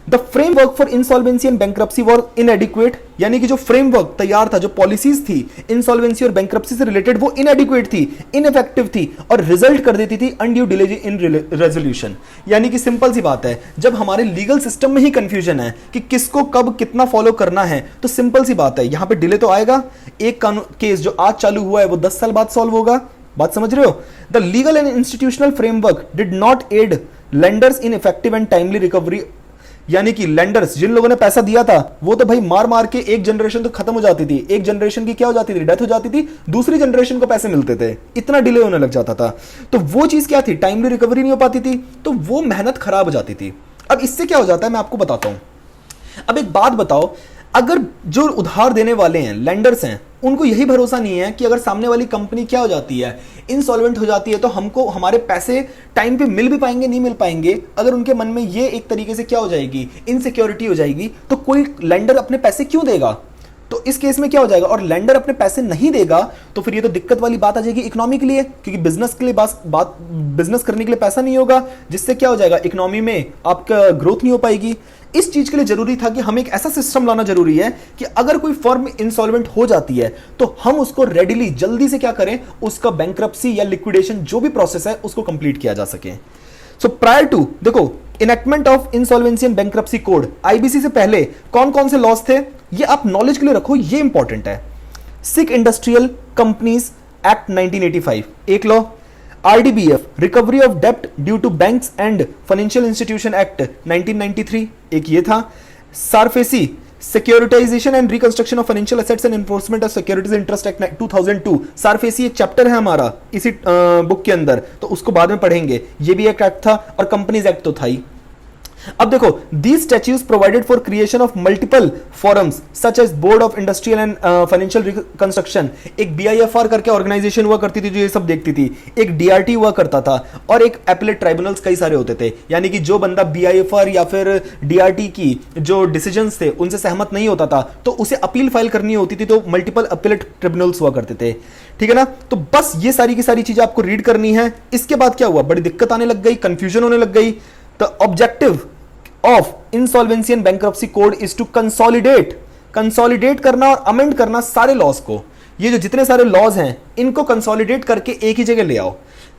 The framework for insolvency and bankruptcy war इनएडिक्वेट, यानी कि जो फ्रेमवर्क तैयार था, जो पॉलिसीज थी इंसॉल्वेंसी और बैंक्रप्सी से रिलेटेड, वो इनएडिक्वेट थी, इनइफेक्टिव थी और रिजल्ट कर देती थी अनड्यू डिले इन रेजोल्यूशन। यानी कि सिंपल सी बात है, जब हमारे लीगल सिस्टम में ही कंफ्यूजन है कि किसको कब कितना फॉलो करना है, तो सिंपल सी बात है, यहां पे डिले तो आएगा। एक कानून केस जो आज चालू हुआ है वो 10 साल बाद सॉल्व होगा। बात समझ रहे हो? The legal and institutional framework did not aid lenders in effective and timely recovery. यानी कि लेंडर्स, जिन लोगों ने पैसा दिया था, वो तो भाई मार मार के एक जनरेशन तो खत्म हो जाती थी, एक जनरेशन की क्या हो जाती थी? डेथ हो जाती थी, दूसरी जनरेशन को पैसे मिलते थे, इतना डिले होने लग जाता था। तो वो चीज क्या थी? टाइमली रिकवरी नहीं हो पाती थी, तो वो मेहनत खराब हो जाती थी। अब इससे क्या हो जाता है मैं आपको बताता हूं। अब एक बात बताओ, अगर जो उधार देने वाले हैं, लेंडर्स हैं, उनको यही भरोसा नहीं है कि अगर सामने वाली कंपनी क्या हो जाती है, इंसॉल्वेंट हो जाती है, तो हमको हमारे पैसे टाइम पे मिल भी पाएंगे नहीं मिल पाएंगे, अगर उनके मन में ये एक तरीके से क्या हो जाएगी, इनसिक्योरिटी हो जाएगी, तो कोई लेंडर अपने पैसे क्यों देगा? तो इस केस में क्या हो जाएगा? और लेंडर अपने पैसे नहीं देगा तो फिर ये तो दिक्कत वाली बात आ जाएगी इकोनॉमी के लिए, क्योंकि बिजनेस के लिए बिजनेस करने के लिए पैसा नहीं होगा, जिससे क्या हो जाएगा? इकोनॉमी में आपका ग्रोथ नहीं हो पाएगी। इस चीज के लिए जरूरी था कि हम एक ऐसा सिस्टम लाना जरूरी है कि अगर कोई फर्म इंसॉल्वेंट हो जाती है तो हम उसको रेडिली, जल्दी से क्या करें, उसका बैंक्रप्सी या लिक्विडेशन जो भी प्रोसेस है उसको कंप्लीट किया जा सके। सो प्रायर टू, देखो, enactment of insolvency and bankruptcy code, IBC से पहले कौन कौन से लॉस थे, ये आप नॉलेज के लिए रखो, ये इंपॉर्टेंट है। सिक इंडस्ट्रियल कंपनीज एक्ट 1985 एक लॉ, आरडीबीएफ रिकवरी ऑफ डेप्ट due to banks and financial institution act 1993 एक ये था। SARFAESI securitisation and reconstruction of financial assets and enforcement of securities interest act 2002, SARFAESI एक चैप्टर है हमारा इसी बुक के अंदर, तो उसको बाद में पढ़ेंगे। ये भी एक एक्ट था, और कंपनीज एक्ट तो था ही। अब देखो, these statutes provided for creation of multiple forums such as Board of Industrial and Financial Reconstruction, एक BIFR करके ऑर्गेनाइजेशन हुआ करती थी जो ये सब देखती थी, एक DRT हुआ करता था, और एक एपिलेट ट्राइब्यूनल्स कई सारे होते थे। यानी कि जो बंदा BIFR या फिर DRT की जो डिसीजंस थे उनसे सहमत नहीं होता था तो उसे अपील फाइल करनी होती थी, तो मल्टीपल अपीलेट ट्रिब्यूनल्स हुआ करते थे। ठीक है ना? तो बस ये सारी की सारी चीजें आपको रीड करनी है। इसके बाद क्या हुआ? बड़ी दिक्कत आने लग गई, कंफ्यूजन होने लग गई। The objective of insolvency and bankruptcy code is to consolidate करना और अमेंड करना सारे लॉज को। ये जो जितने सारे लॉज हैं इनको कंसोलिडेट करके एक ही जगह ले आओ,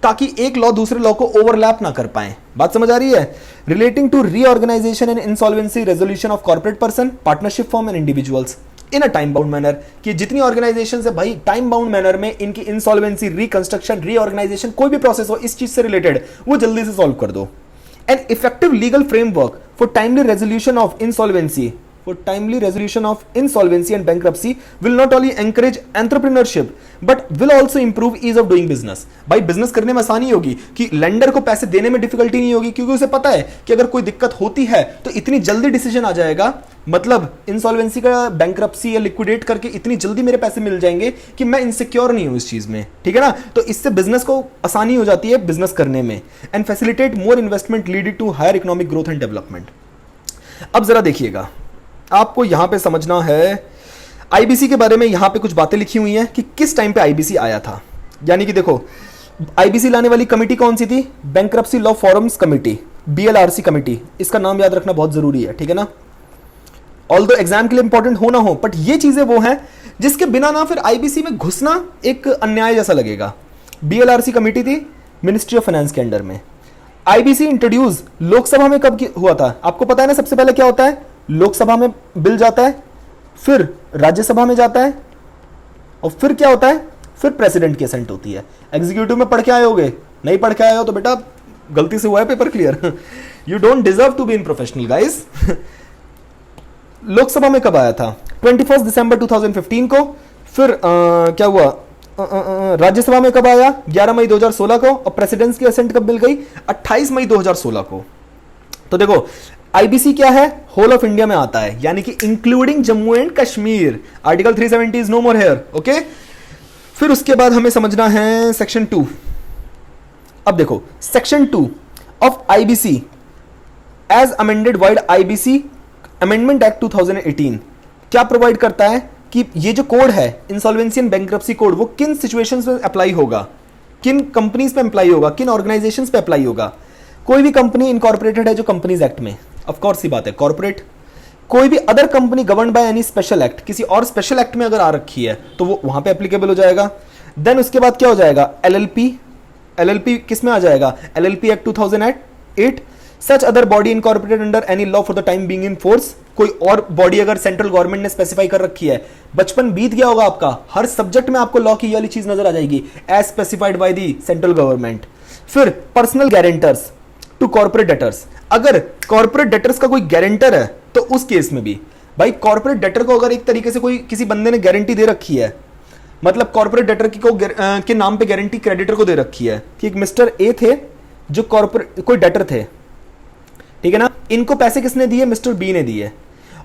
ताकि एक लॉ दूसरे लॉ को ओवरलैप ना कर पाए। बात समझ आ रही है? Relating to reorganisation and insolvency resolution of corporate person, partnership form and individuals in a time bound manner, कि जितनी ऑर्गेनाइजेशन है भाई टाइम बाउंड मैनर में इनकी इंसॉल्वेंसी, रिकंस्ट्रक्शन, रीऑर्गेनाइजेशन, कोई भी प्रोसेस हो इस चीज से रिलेटेड, वो जल्दी से सॉल्व कर दो। An effective legal framework for timely resolution of insolvency and bankruptcy will not only encourage entrepreneurship but will also improve ease of doing business। भाई बिजनेस करने में आसानी होगी कि लेंडर को पैसे देने में डिफिकल्टी नहीं होगी, क्योंकि उसे पता है कि अगर कोई दिक्कत होती है तो इतनी जल्दी डिसीजन आ जाएगा, मतलब इंसॉल्वेंसी का बैंक्रप्सी या लिक्विडेट करके इतनी जल्दी मेरे पैसे मिल जाएंगे कि मैं इनसिक्योर नहीं हूं इस चीज में। ठीक है ना? तो इससे बिजनेस को आसानी हो जाती है बिजनेस करने में। And facilitate more investment leading to higher economic growth and development. अब जरा देखिएगा, आपको यहां पे समझना है आईबीसी के बारे में। यहां पे कुछ बातें लिखी हुई हैं कि किस टाइम पे आईबीसी आया था। यानी कि देखो, आईबीसी लाने वाली कमेटी कौन सी थी? Bankruptcy law forums committee, BLRC committee. इसका नाम याद रखना बहुत जरूरी है, ठीक है ना? ऑल्दो एग्जाम के लिए इंपॉर्टेंट हो ना हो, बट ये चीजें वो हैं जिसके बिना ना फिर आईबीसी में घुसना एक अन्याय जैसा लगेगा। बीएलआरसी कमेटी थी मिनिस्ट्री ऑफ फाइनेंस के अंडर में। आईबीसी इंट्रोड्यूस लोकसभा में कब हुआ था आपको पता है ना? सबसे पहले क्या होता है, लोकसभा में बिल जाता है, फिर राज्यसभा में जाता है, और फिर क्या होता है, फिर प्रेसिडेंट की असेंट होती है। एग्जीक्यूटिव में पढ़ के आए होगे, नहीं पढ़ के आए हो तो बेटा गलती से हुआ है paper clear. You don't deserve to be in professional guys. Lok Sabha में कब आया था? 21 दिसंबर 2015 को। फिर क्या हुआ, राज्यसभा में कब आया? 11 मई 2016 को। और प्रेसिडेंट की असेंट कब मिल गई? 28 मई 2016 को। तो देखो आईबीसी क्या है, होल ऑफ इंडिया में आता है, यानी कि including Jammu and Kashmir. Article 370 is no more here, okay. फिर उसके बाद हमें समझना है सेक्शन 2। अब देखो section 2 of IBC as amended vide IBC amendment act 2018 क्या प्रोवाइड करता है कि ये जो कोड है इंसॉल्वेंसी एंड बैंक्रप्सी कोड, वो किन सिचुएशंस में अप्लाई होगा, किन कंपनीज पे अप्लाई होगा, किन ऑर्गेनाइजेशंस पे अप्लाई होगा। कोई भी कंपनी इनकॉर्पोरेटेड है जो कंपनीज एक्ट में, ऑफ कोर्स सी बात है, कॉर्पोरेट। कोई भी other company governed by any special act, किसी और स्पेशल एक्ट में अगर आ रखी है तो वो वहां पे एप्लीकेबल हो जाएगा। देन उसके बाद क्या हो जाएगा, एलएलपी। एलएलपी किस में आ जाएगा? LLP act 2008। Such other body incorporated under any law for the time being in force. कोई और बॉडी अगर सेंट्रल गवर्नमेंट ने स्पेसिफाई कर रखी है, बचपन बीत गया होगा आपका, हर सब्जेक्ट में आपको लॉ की वाली चीज नजर आ जाएगी, as specified by the central government. फिर personal guarantors to corporate debtors. अगर कॉर्पोरेट डेटर्स का कोई गारंटर है तो उस केस में भी भाई कॉर्पोरेट डेटर को अगर एक तरीके से कोई किसी बंदे ने गारंटी दे रखी है, मतलब कॉर्पोरेट डेटर की के नाम पे गारंटी क्रेडिटर को दे रखी है कि एक मिस्टर ए थे जो कॉर्पोरेट कोई डेटर थे, ठीक है ना, इनको पैसे किसने दिए? मिस्टर बी ने दिए।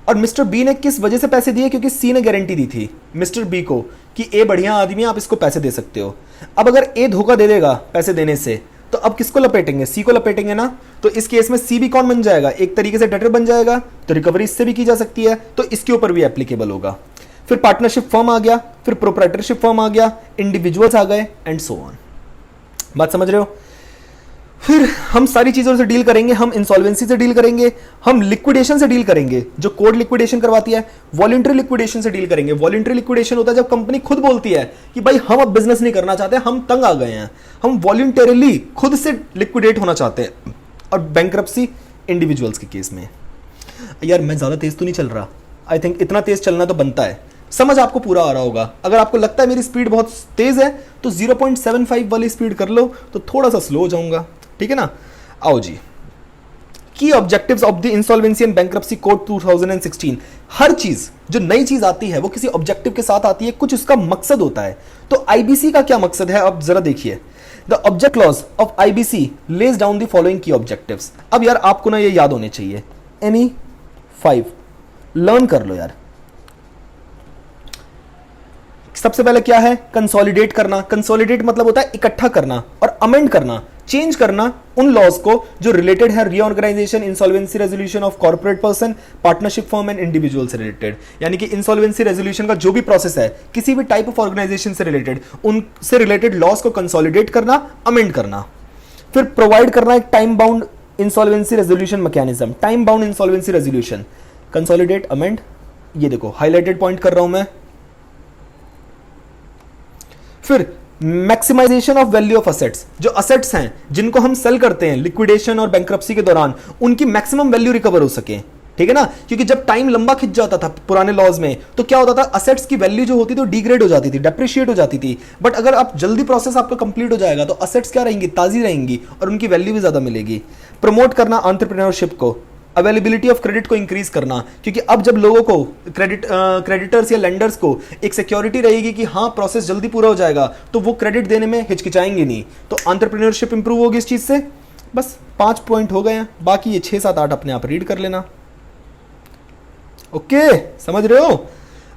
और मिस्टर बी ने किस वजह से पैसे दिए? क्योंकि सी ने गारंटी दी थी मिस्टर बी को कि ए बढ़िया आदमी है, आप इसको पैसे दे सकते हो। अब अगर ए धोखा दे देगा पैसे देने से, तो अब किसको लपेटेंगे? सी को लपेटेंगे ना। तो इस केस में सी भी कौन बन जाएगा? एक तरीके से डेटर बन जाएगा, तो रिकवरी इससे भी की जा सकती है, तो इसके ऊपर भी एप्लीकेबल होगा। फिर पार्टनरशिप फर्म आ गया, फिर प्रोप्राइटरशिप फर्म आ गया, इंडिविजुअल्स आ गए, एंड सो ऑन। बात समझ रहे हो? फिर हम सारी चीजों से डील करेंगे, हम इंसॉल्वेंसी से डील करेंगे, हम लिक्विडेशन से डील करेंगे, जो कोड लिक्विडेशन करवाती है, वॉलंटरी लिक्विडेशन से डील करेंगे। वॉलंटरी लिक्विडेशन होता है जब कंपनी खुद बोलती है कि भाई हम अब बिजनेस नहीं करना चाहते, हम तंग आ गए हैं, हम वॉलंटरीली खुद से लिक्विडेट होना चाहते हैं। और बैंक्रप्सी इंडिविजुअल्स के केस में, यार मैं ज्यादा तेज तो नहीं चल रहा, आई थिंक इतना तेज चलना तो बनता है, समझ आपको पूरा आ रहा होगा। अगर आपको लगता है मेरी स्पीड बहुत तेज है तो 0.75 वाली स्पीड कर लो, तो थोड़ा सा स्लो हो जाऊंगा, ठीक है ना। आओ जी, की objectives of the insolvency and bankruptcy code 2016। हर चीज जो नई चीज आती है वो किसी ऑब्जेक्टिव के साथ आती है, कुछ उसका मकसद होता है। तो आईबीसी का क्या मकसद है, अब जरा देखिए। The object clause of IBC lays down the following की ऑब्जेक्टिव्स। अब यार आपको ना ये याद होने चाहिए, एनी 5 लर्न कर लो यार। सबसे पहले क्या है? कंसोलिडेट करना। कंसोलिडेट मतलब होता है इकट्ठा करना, और अमेंड करना, चेंज करना उन लॉज को जो रिलेटेड है reorganisation, insolvency resolution of corporate person, partnership firm and individual से रिलेटेड। यानी कि इंसॉल्वेंसी रेजोल्यूशन का जो भी प्रोसेस है, किसी भी टाइप ऑफ ऑर्गेनाइजेशन से रिलेटेड, उनसे रिलेटेड लॉज को कंसोलिडेट करना, अमेंड करना। फिर प्रोवाइड करना एक time bound insolvency resolution mechanism. Time bound insolvency resolution, consolidate, amend, ये देखो हाईलाइटेड पॉइंट कर रहा हूं मैं। फिर maximisation of value of assets, जो असेट्स हैं जिनको हम सेल करते हैं लिक्विडेशन और बैंक्रप्सी के दौरान, उनकी मैक्सिमम वैल्यू रिकवर हो सके, ठीक है ना। क्योंकि जब टाइम लंबा खिंच जाता था पुराने लॉज में, तो क्या होता था, असेट्स की वैल्यू जो होती थी वो डिग्रेड हो जाती थी, डेप्रिशिएट हो जाती थी। बट अगर आप जल्दी प्रोसेस आपका कंप्लीट हो जाएगा तो असेट्स क्या रहेंगी, ताजी रहेंगी, और उनकी वैल्यू भी ज्यादा मिलेगी। प्रमोट करना एंटरप्रेन्योरशिप को, अवेलेबिलिटी ऑफ क्रेडिट को इंक्रीज करना, क्योंकि अब जब लोगों को क्रेडिटर्स या लेंडर्स को एक सिक्योरिटी रहेगी कि हाँ प्रोसेस जल्दी पूरा हो जाएगा, तो वो क्रेडिट देने में हिचकिचाएंगे नहीं, तो एंटरप्रेन्योरशिप इंप्रूव होगी इस चीज से। बस 5 पॉइंट हो गए हैं, बाकी ये 6, 7, 8 अपने आप रीड कर लेना। ओके, समझ रहे हो?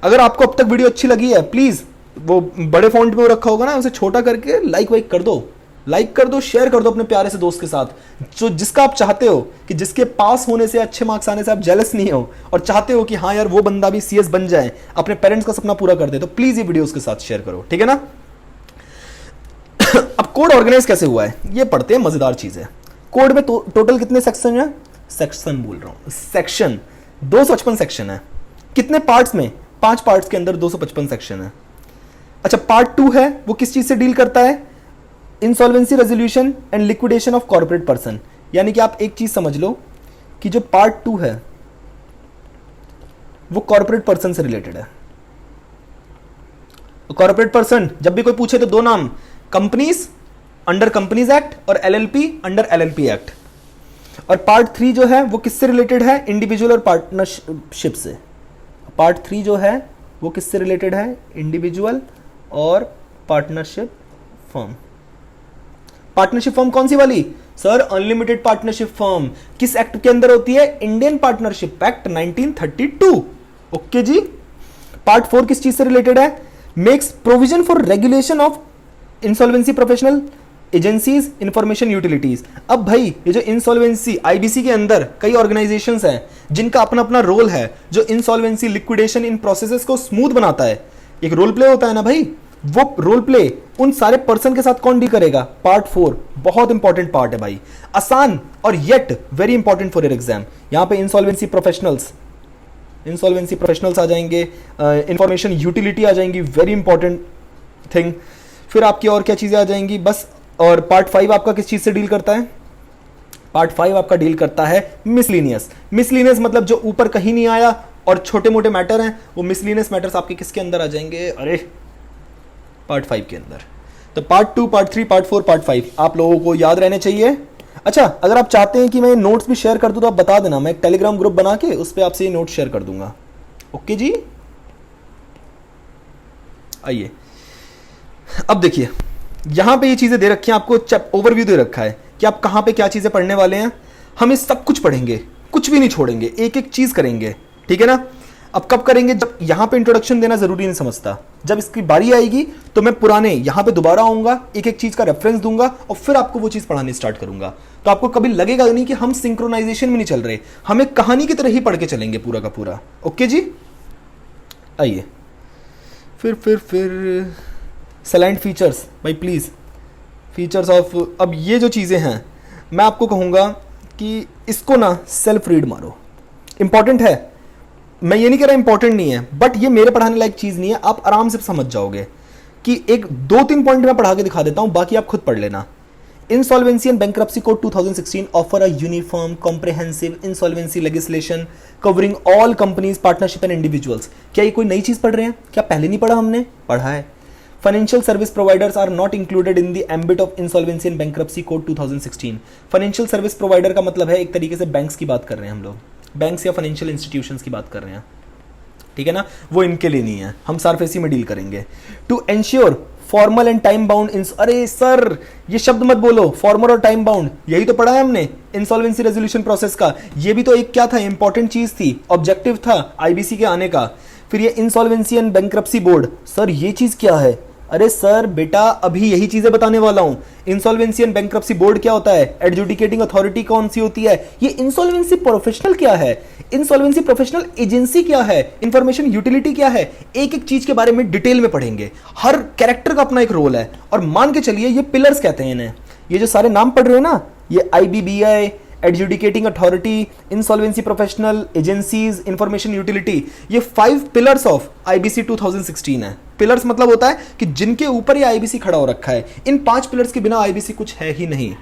अगर आपको अब तक वीडियो अच्छी लगी है, प्लीज वो बड़े फॉन्ट में वो रखा होगा ना, उसे छोटा करके लाइक वाइक कर दो, लाइक कर दो, शेयर कर दो अपने प्यारे से दोस्त के साथ, जो जिसका आप चाहते हो कि जिसके पास होने से, अच्छे मार्क्स आने से आप जेलस नहीं हो, और चाहते हो कि हाँ यार वो बंदा भी सीएस बन जाए, अपने पेरेंट्स का सपना पूरा कर दे, तो प्लीज ये वीडियो उसके साथ शेयर करो, ठीक है ना। अब कोड ऑर्गेनाइज कैसे हुआ है ये पढ़ते हैं, मजेदार चीज है। कोड में टोटल कितने सेक्शन है? सेक्शन बोल रहा हूं, सेक्शन 255 सेक्शन है, कितने पार्ट्स में? 5 पार्ट्स के अंदर 255 सेक्शन है। अच्छा, पार्ट 2 है, वो किस चीज से डील करता है? Insolvency resolution and liquidation of corporate person. यानी कि आप एक चीज समझ लो कि जो पार्ट 2 है वो कॉर्पोरेट पर्सन से रिलेटेड है। कॉर्पोरेट पर्सन जब भी कोई पूछे तो 2 नाम, कंपनीज अंडर कंपनीज एक्ट और एलएलपी अंडर एलएलपी एक्ट। और पार्ट 3 जो है वो किससे रिलेटेड है? इंडिविजुअल और पार्टनरशिप से। पार्ट 3 जो है वो किससे रिलेटेड है? इंडिविजुअल और पार्टनरशिप फर्म। पार्टनरशिप फर्म कौन सी वाली? Sir, unlimited partnership firm. किस एक्ट के अंदर होती है? Indian partnership act 1932। ओके जी। पार्ट 4 किस चीज से रिलेटेड है? Makes provision for regulation of insolvency professional agencies information utilities. अब भाई ये जो इंसॉल्वेंसी आईबीसी के अंदर कई ऑर्गेनाइजेशंस हैं जिनका अपना अपना रोल है, जो इंसॉल्वेंसी लिक्विडेशन इन प्रोसेसेस को स्मूथ बनाता है। एक रोल प्ले होता है ना भाई, वो रोल प्ले उन सारे पर्सन के साथ कौन डील करेगा? पार्ट 4 बहुत इंपॉर्टेंट पार्ट है भाई, आसान और yet very important for your exam. यहां पे इंसॉल्वेंसी प्रोफेशनल्स आ जाएंगे, इंफॉर्मेशन यूटिलिटी आ जाएंगी, वेरी इंपॉर्टेंट थिंग। फिर आपकी और क्या चीजें आ जाएंगी बस। और पार्ट 5 आपका किस चीज से डील करता है? पार्ट 5 आपका डील करता है मिसलिनियस। मिसलिनियस मतलब जो ऊपर कहीं नहीं आया और छोटे मोटे मैटर हैं, वो मिसलिनियस मैटर्स आपके किसके अंदर आ जाएंगे? अरे पार्ट 5 के अंदर। तो पार्ट 2, पार्ट 3, पार्ट 4, पार्ट 5 आप लोगों को याद रहने चाहिए। अच्छा, अगर आप चाहते हैं कि मैं नोट्स भी शेयर कर दूं तो आप बता देना, मैं एक टेलीग्राम ग्रुप बना के उस पर आपसे ये नोट्स शेयर कर दूंगा। ओके जी। आइए अब देखिए, यहां पे ये चीजें दे रखी हैं आपको, ओवरव्यू दे रखा है कि आप कहां पे क्या चीजें पढ़ने वाले हैं। हम ये सब कुछ पढ़ेंगे, कुछ भी नहीं छोड़ेंगे, एक एक चीज करेंगे, ठीक है ना। अब कब करेंगे? जब यहां पे इंट्रोडक्शन देना जरूरी नहीं समझता, जब इसकी बारी आएगी तो मैं पुराने यहां पे दोबारा आऊंगा, एक एक चीज का रेफरेंस दूंगा और फिर आपको वो चीज पढ़ानी स्टार्ट करूंगा। तो आपको कभी लगेगा नहीं कि हम सिंक्रोनाइजेशन में नहीं चल रहे, हम एक कहानी की तरह ही पढ़ के चलेंगे पूरा का पूरा। ओके जी। आइए फिर सैलेंट फीचर्स भाई, प्लीज फीचर्स ऑफ। अब ये जो चीजें हैं मैं आपको कहूंगा कि इसको ना सेल्फ रीड मारो, इंपॉर्टेंट है। मैं ये नहीं कह रहा इंपॉर्टेंट नहीं है, बट ये मेरे पढ़ाने लायक चीज नहीं है, आप आराम से समझ जाओगे कि एक 2-3 पॉइंट मैं पढ़ा के दिखा देता हूं, बाकी आप खुद पढ़ लेना। Insolvency and bankruptcy code 2016 offer a uniform comprehensive insolvency legislation covering all companies, partnership and individuals. क्या ये कोई नई चीज पढ़ रहे हैं? क्या पहले नहीं पढ़ा? हमने पढ़ा है। Financial service providers are not included in the ambit of insolvency and bankruptcy code 2016। Financial service provider का मतलब है एक तरीके से बैंक्स की बात कर रहे हैं हम लोग, बैंक्स या फाइनेंशियल इंस्टीट्यूशंस की बात कर रहे हैं, ठीक है ना। वो इनके लिए नहीं है, हम सारफेसी में डील करेंगे। To ensure formal and time bound अरे सर ये शब्द मत बोलो, फॉर्मल और टाइम बाउंड, यही तो पढ़ा है हमने इंसॉल्वेंसी रेजोल्यूशन प्रोसेस का। ये भी तो एक क्या था, इंपॉर्टेंट चीज थी, ऑब्जेक्टिव था आईबीसी के आने का। फिर ये insolvency and bankruptcy board, sir ये चीज क्या है? अरे सर बेटा अभी यही चीजें बताने वाला हूं। इंसॉल्वेंसी एंड बैंक्रप्सी बोर्ड क्या होता है? एडजुडिकेटिंग अथॉरिटी कौन सी होती है? ये इंसॉल्वेंसी प्रोफेशनल क्या है? इंसॉल्वेंसी प्रोफेशनल एजेंसी क्या है? इंफॉर्मेशन यूटिलिटी क्या है? एक एक चीज के बारे में डिटेल में पढ़ेंगे, हर कैरेक्टर का अपना एक रोल है। और मान के चलिए ये पिलर्स कहते हैं इन्हें, ये जो सारे नाम पढ़ रहे हो ना, ये IBBI, adjudicating authority, insolvency professional agencies, information utility, ये 5 पिलर्स ऑफ आईबीसी 2016 है। पिलर्स मतलब होता है कि जिनके ऊपर ये आईबीसी खड़ा हो रखा है। इन 5 पिलर्स के बिना आईबीसी कुछ है ही नहीं।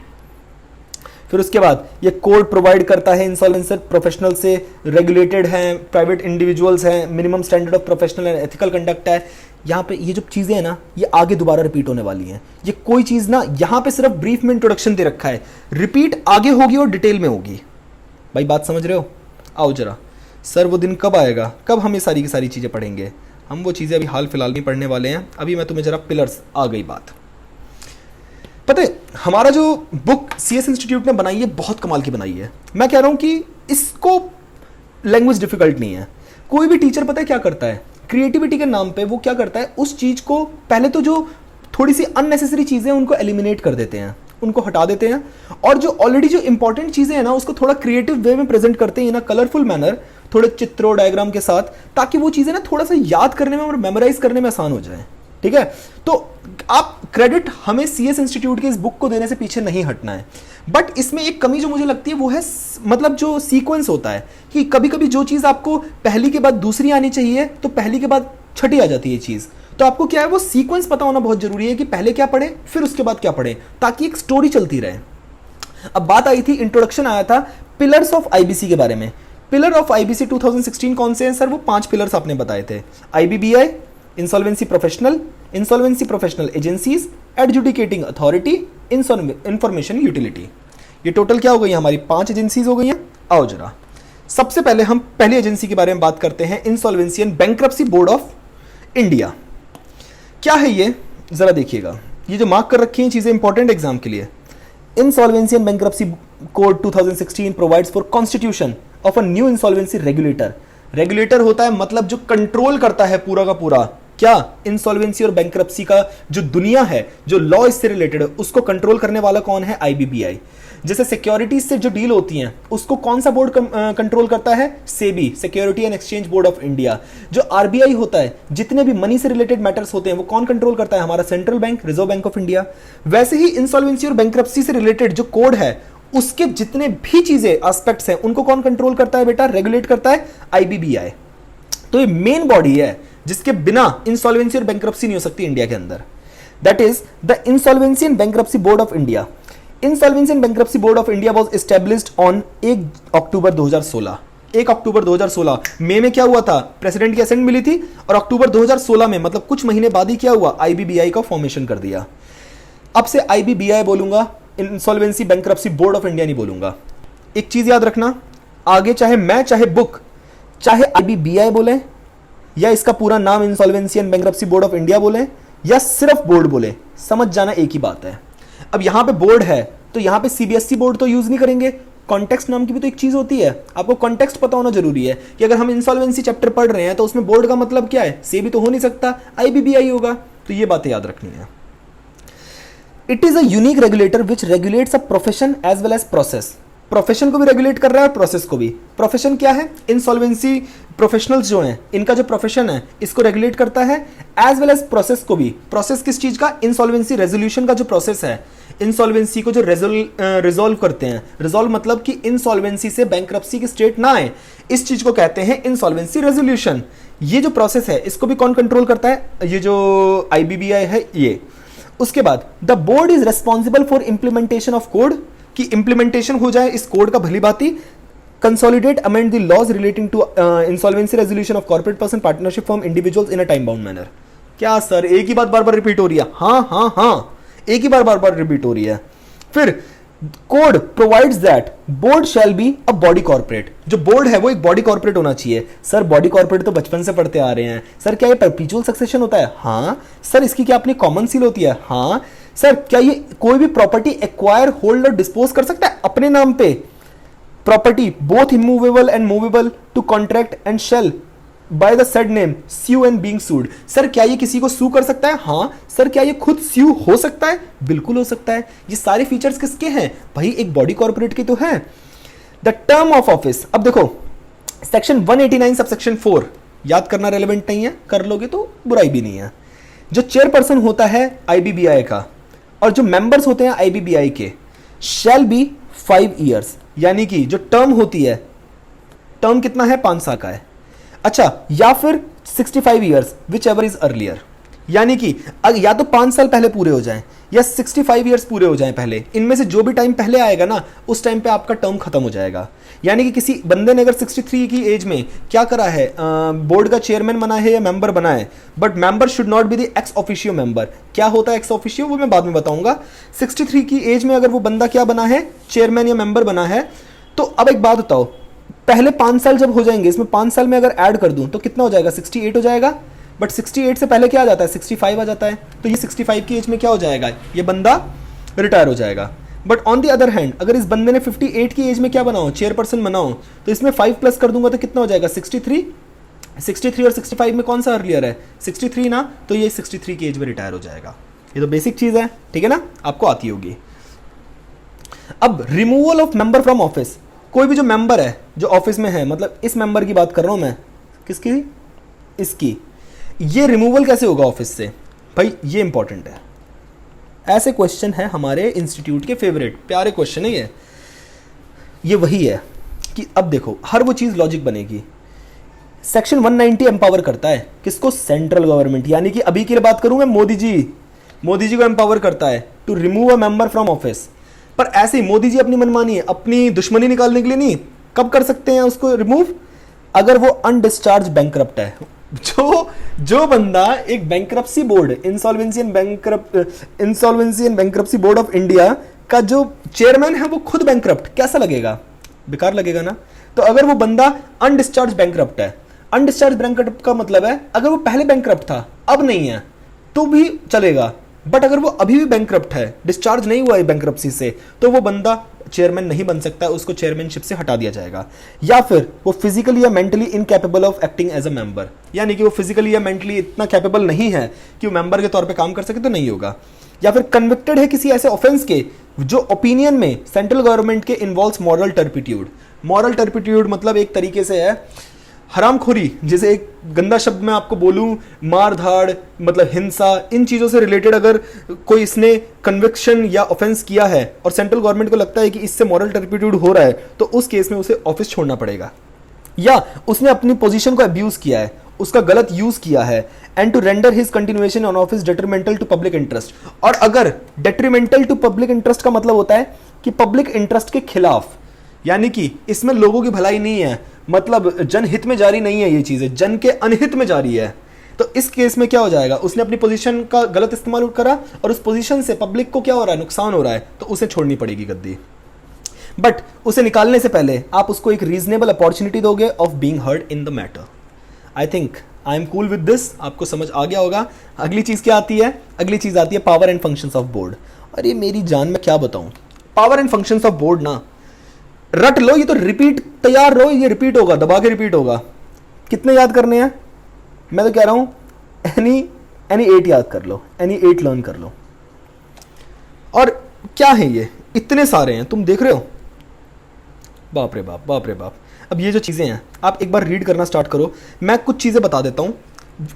फिर उसके बाद ये कोड प्रोवाइड करता है इंसॉल्वेंसी प्रोफेशनल से, रेगुलेटेड हैं, प्राइवेट इंडिविजुअल्स हैं, minimum standard of professional and ethical conduct है। यहाँ पे ये जो चीजें हैं ना, ये आगे दोबारा रिपीट होने वाली हैं। ये कोई चीज ना यहाँ पे सिर्फ ब्रीफ में इंट्रोडक्शन दे रखा है, रिपीट आगे होगी और डिटेल में होगी। भाई बात समझ रहे हो? आओ जरा, सर वो दिन कब आएगा, कब हम ये सारी की सारी चीजें पढ़ेंगे? हम वो चीजें अभी हाल फिलहाल में पढ़ने वाले हैं। अभी मैं तुम्हें जरा पिलर्स, आ गई बात। पता है हमारा जो बुक सीएस इंस्टीट्यूट ने बनाई है बहुत कमाल की बनाई है। मैं कह रहा हूं कि इसको लैंग्वेज डिफिकल्ट नहीं है। कोई भी टीचर पता है क्या करता है, क्रिएटिविटी के नाम पे वो क्या करता है, उस चीज को पहले तो जो थोड़ी सी अननेसेसरी चीजें उनको एलिमिनेट कर देते हैं, उनको हटा देते हैं, और जो ऑलरेडी जो इंपॉर्टेंट चीजें हैं ना उसको थोड़ा क्रिएटिव वे में प्रेजेंट करते हैं, ना कलरफुल मैनर, थोड़े चित्रों डायग्राम के साथ, ताकि वो चीजें ना थोड़ा सा याद करने में और मेमोराइज करने में आसान हो जाए। ठीक है, तो आप क्रेडिट हमें सीएस इंस्टीट्यूट के इस बुक को देने से पीछे नहीं हटना है, बट इसमें एक कमी जो मुझे लगती है वो है मतलब जो सीक्वेंस होता है कि कभी कभी जो चीज़ आपको पहली के बाद दूसरी आनी चाहिए तो पहली के बाद छठी आ जाती है चीज़। तो आपको क्या है वो सीक्वेंस पता होना बहुत जरूरी है कि पहले क्या पढ़े फिर उसके बाद क्या पढ़े, ताकि एक स्टोरी चलती रहे। अब बात आई थी, इंट्रोडक्शन आया था पिलर्स ऑफ आईबीसी के बारे में। पिलर ऑफ आईबीसी 2016 कौन से हैं सर? वो 5 पिलर्स आपने बताए थे। IBBI, insolvency professional agencies, adjudicating authority, information utility. ये टोटल क्या हो गई हमारी? 5 एजेंसीज हो गई हैं। आओ जरा सबसे पहले हम पहली एजेंसी के बारे में बात करते हैं, insolvency and bankruptcy board of India. क्या है ये जरा देखिएगा, ये जो मार्क कर रखी हैं चीजें इंपॉर्टेंट एग्जाम के लिए। Insolvency and bankruptcy code 2016 provides for constitution of a new insolvency regulator. Regulator होता है मतलब जो कंट्रोल करता है पूरा का पूरा क्या, इंसॉल्वेंसी और बैंक्रप्सी का जो दुनिया है, जो लॉ इससे रिलेटेड है, उसको कंट्रोल करने वाला कौन है? आईबीबीआई। जैसे सिक्योरिटीज से जो डील होती हैं उसको कौन सा बोर्ड कंट्रोल करता है? SEBI, security and exchange board of India. जो आरबीआई होता है, जितने भी मनी से रिलेटेड मैटर्स होते हैं वो कौन कंट्रोल करता है? हमारा central bank, reserve bank of India. वैसे ही इंसॉल्वेंसी और बैंक्रप्सी से रिलेटेड जो कोड है उसके जितने भी चीजें एस्पेक्ट्स हैं उनको कौन कंट्रोल करता है बेटा? रेगुलेट करता है आईबीबीआई। तो ये मेन बॉडी है जिसके बिना इंसॉल्वेंसी और बैंक्रप्सी नहीं हो सकती इंडिया के अंदर। That is the insolvency and bankruptcy board of India. Insolvency and bankruptcy board of India was established on 1 अक्टूबर 2016। 1 अक्टूबर 2016 मई में क्या हुआ था? प्रेसिडेंट की असेंट मिली थी और अक्टूबर 2016 में मतलब कुछ महीने बाद ही क्या हुआ? आईबीबीआई का फॉर्मेशन कर दिया। अब से आईबीबीआई बोलूंगा, insolvency bankruptcy board of India नहीं बोलूंगा। एक चीज याद रखना, आगे चाहे मैं चाहे बुक चाहे आईबीबीआई बोले या इसका पूरा नाम insolvency and bankruptcy board of India बोले या सिर्फ बोर्ड बोले, समझ जाना एक ही बात है। अब यहां पे बोर्ड है तो यहां पे सीबीएसई बोर्ड तो यूज नहीं करेंगे, कॉन्टेक्स्ट नाम की भी तो एक चीज होती है। आपको कॉन्टेक्स्ट पता होना जरूरी है कि अगर हम इंसॉल्वेंसी चैप्टर पढ़ रहे हैं तो उसमें बोर्ड का मतलब क्या है? सेबी तो हो नहीं सकता, आईबीबीआई होगा। तो ये बातें याद रखनी है। It is a unique regulator which regulates a profession as well as process. Profession को भी रेगुलेट कर रहा है और प्रोसेस को भी। प्रोफेशन क्या है? इंसॉल्वेंसी प्रोफेशनल्स जो हैं इनका जो प्रोफेशन है इसको रेगुलेट करता है, एज वेल एज प्रोसेस को भी। प्रोसेस किस चीज का? इंसॉल्वेंसी रेजोल्यूशन का जो प्रोसेस है, इंसॉल्वेंसी को जो रिजॉल्व करते हैं। रिजॉल्व मतलब कि इंसॉल्वेंसी से बैंक्रप्सी की स्टेट ना आए, इस चीज को कहते हैं इंसॉल्वेंसी रेजोल्यूशन। ये जो प्रोसेस है इसको भी कौन कंट्रोल करता है? ये जो आईबीबीआई है ये। उसके बाद the board is responsible for implementation of code, कि इंप्लीमेंटेशन हो जाए इस कोड का भली भांति। Consolidate amend the laws relating to insolvency resolution of corporate person, partnership firm, individuals in a time bound manner. क्या सर एक ही बात बार बार रिपीट हो रही है? हाँ हाँ हाँ, एक ही बार रिपीट हो रही है। फिर code provides that board shall be a body corporate. जो बोर्ड है वो एक बॉडी कॉर्पोरेट होना चाहिए। सर बॉडी कॉर्पोरेट तो बचपन से पढ़ते आ रहे हैं। सर क्या ये परपीचुअल सक्सेशन होता है? हाँ। सर इसकी क्या अपनी कॉमन सील होती है? हाँ। सर क्या ये कोई भी प्रॉपर्टी एक्वायर, होल्ड और डिस्पोज कर सकता है अपने नाम पे? Property both immovable and movable to contract and shall by the said name sue and being sued. Sir क्या ये किसी को सू कर सकता है? हाँ। सर क्या ये खुद स्यू हो सकता है? बिल्कुल हो सकता है। ये सारे फीचर्स किसके हैं भाई? एक बॉडी कॉर्पोरेट के तो हैं। द टर्म ऑफ ऑफिस, अब देखो सेक्शन 189 सबसेक्शन 4 याद करना रेलेवेंट नहीं है, कर लोगे तो बुराई भी नहीं है। जो चेयरपर्सन होता है आईबीबीआई का और जो मेंबर्स होते हैं आईबीबीआई के, शैल बी 5 इयर्स, यानी कि जो टर्म होती है, टर्म कितना है? 5 साल का है। अच्छा, या फिर 65 years which ever is earlier, यानी कि या तो 5 साल पहले पूरे हो जाएं या 65 इयर्स पूरे हो जाएं पहले, इनमें से जो भी टाइम पहले आएगा ना उस टाइम पे आपका टर्म खत्म हो जाएगा। यानी कि किसी बंदे ने अगर 63 की एज में क्या करा है, बोर्ड का चेयरमैन बना है या मेंबर बना है, but member should not be the ex officio member. क्या होता है एक्स ऑफिशियो वो मैं बाद में बताऊंगा। 63 की एज में अगर वो बंदा क्या बना है, चेयरमैन या मेंबर बना है, तो अब एक बात बताओ, पहले 5 साल जब हो जाएंगे, इसमें 5 साल में अगर ऐड कर दूं तो कितना हो जाएगा? 68 हो जाएगा। बट 68 से पहले क्या आ जाता है? 65 आ जाता है। तो ये 65 की एज में क्या हो जाएगा? ये बंदा रिटायर हो जाएगा। But on the other hand अगर इस बंदे ने 58 की एज में क्या बनाओ, चेयरपर्सन बनाओ, तो इसमें 5 प्लस कर दूंगा तो कितना हो जाएगा? 63। 63 और 65 में कौन सा अर्लियर है? 63 ना, तो ये 63 की एज में रिटायर हो जाएगा। ये तो बेसिक चीज है, ठीक है ना, आपको आती होगी। अब removal of member from office, कोई भी जो मेंबर है जो ऑफिस में है, मतलब इस मेंबर की बात कर रहा हूं मैं, किसकी? इसकी। ये रिमूवल कैसे होगा ऑफिस से भाई? ये इंपॉर्टेंट है। ऐसे क्वेश्चन है हमारे इंस्टीट्यूट के फेवरेट, प्यारे क्वेश्चन है ये वही है कि अब देखो हर वो चीज़ लॉजिक बनेगी। सेक्शन 190 एम्पावर करता है किसको? सेंट्रल गवर्नमेंट, यानी कि अभी की लिए बात करूं मैं, मोदी जी को एम्पावर करता है to remove a member from office. पर ऐसे ही मोदी जी अपनी मनमानी, अपनी दुश्मनी निकालने के लिए नहीं, कब कर सकते हैं उसको रिमूव? अगर वो अनडिस्चार्ज बैंकरप्ट है। जो बंदा एक bankruptcy board, insolvency and bankruptcy board of India का जो चेयरमैन है वो खुद बैंकरप्ट, कैसा लगेगा? बेकार लगेगा ना। तो अगर वो बंदा अनडिस्चार्ज बैंकरप्ट है, अनडिस्चार्ज बैंकरप्ट का मतलब है अगर वो पहले बैंकरप्ट था अब नहीं है तो भी चलेगा, बट अगर वो अभी भी बैंकरप्ट है, डिस्चार्ज नहीं हुआ है बैंकरप्सी से, तो वो बंदा चेयरमैन नहीं बन सकता, उसको चेयरमैनशिप से हटा दिया जाएगा। या फिर वो फिजिकली या mentally incapable of acting as a member, यानी कि वो फिजिकली या मेंटली इतना कैपेबल नहीं है कि वो मेंबर के तौर पे काम कर सके, तो नहीं होगा। या फिर कन्विक्टेड है किसी ऐसे ऑफेंस के जो ओपिनियन में सेंट्रल गवर्नमेंट के involves moral turpitude. Moral turpitude मतलब एक तरीके से है हरामखोरी, जैसे एक गंदा शब्द मैं आपको बोलूं, मार धाड़, मतलब हिंसा, इन चीज़ों से रिलेटेड अगर कोई इसने कन्विक्शन या ऑफेंस किया है और सेंट्रल गवर्नमेंट को लगता है कि इससे मॉरल टर्पिट्यूड हो रहा है, तो उस केस में उसे ऑफिस छोड़ना पड़ेगा। या उसने अपनी पोजीशन को अब्यूज किया है, उसका गलत यूज किया है, and to render his continuation on office detrimental to public interest. और अगर डेट्रीमेंटल टू पब्लिक इंटरेस्ट का मतलब होता है कि पब्लिक इंटरेस्ट के खिलाफ, यानी कि इसमें लोगों की भलाई नहीं है, मतलब जनहित में जारी नहीं है, ये चीजें जन के अनहित में जारी है, तो इस केस में क्या हो जाएगा? उसने अपनी पोजीशन का गलत इस्तेमाल करा और उस पोजीशन से पब्लिक को क्या हो रहा है? नुकसान हो रहा है, तो उसे छोड़नी पड़ेगी गद्दी। बट उसे निकालने से पहले आप उसको एक रीजनेबल अपॉर्चुनिटी दोगे of being heard in the matter. I think I am cool with this, आपको समझ आ गया होगा। अगली चीज क्या आती है? अगली चीज आती है power and functions of board. अरे मेरी जान, मैं क्या बताऊं, power and functions of board ना रट लो, ये तो रिपीट तैयार रहो, ये रिपीट होगा, दबा के रिपीट होगा। कितने याद करने हैं? मैं तो कह रहा हूं एनी 8 याद कर लो, एनी 8 लर्न कर लो। और क्या है ये, इतने सारे हैं, तुम देख रहे हो, बाप रे बाप, बाप रे बाप। अब ये जो चीजें हैं आप एक बार रीड करना स्टार्ट करो, मैं कुछ चीजें बता देता हूं,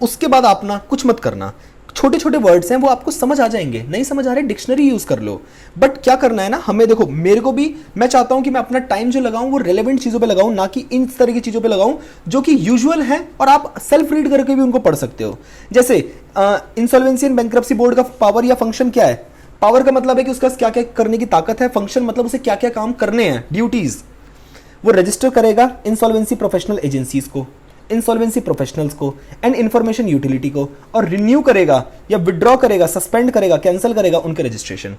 उसके बाद आप ना कुछ मत करना, छोटे छोटे वर्ड्स हैं वो आपको समझ आ जाएंगे, नहीं समझ आ रहे डिक्शनरी यूज कर लो। बट क्या करना है ना हमें, देखो मेरे को भी, मैं चाहता हूं कि मैं अपना टाइम जो लगाऊं वो रेलेवेंट चीजों पे लगाऊं, ना कि इन तरह की चीजों पे लगाऊं जो कि यूजुअल है और आप सेल्फ रीड करके भी उनको पढ़ सकते हो। जैसे इंसॉल्वेंसी एंड बैंक्रप्सी बोर्ड का पावर या फंक्शन क्या है? पावर का मतलब है कि उसका क्या क्या करने की ताकत है, फंक्शन मतलब उसे क्या क्या काम करने हैं, ड्यूटीज। वो रजिस्टर करेगा इंसॉल्वेंसी प्रोफेशनल एजेंसीज को, इंसॉल्वेंसी प्रोफेशनल्स को एंड इंफॉर्मेशन यूटिलिटी को, और रिन्यू करेगा या विड्रॉ करेगा, सस्पेंड करेगा, कैंसिल करेगा उनके रजिस्ट्रेशन।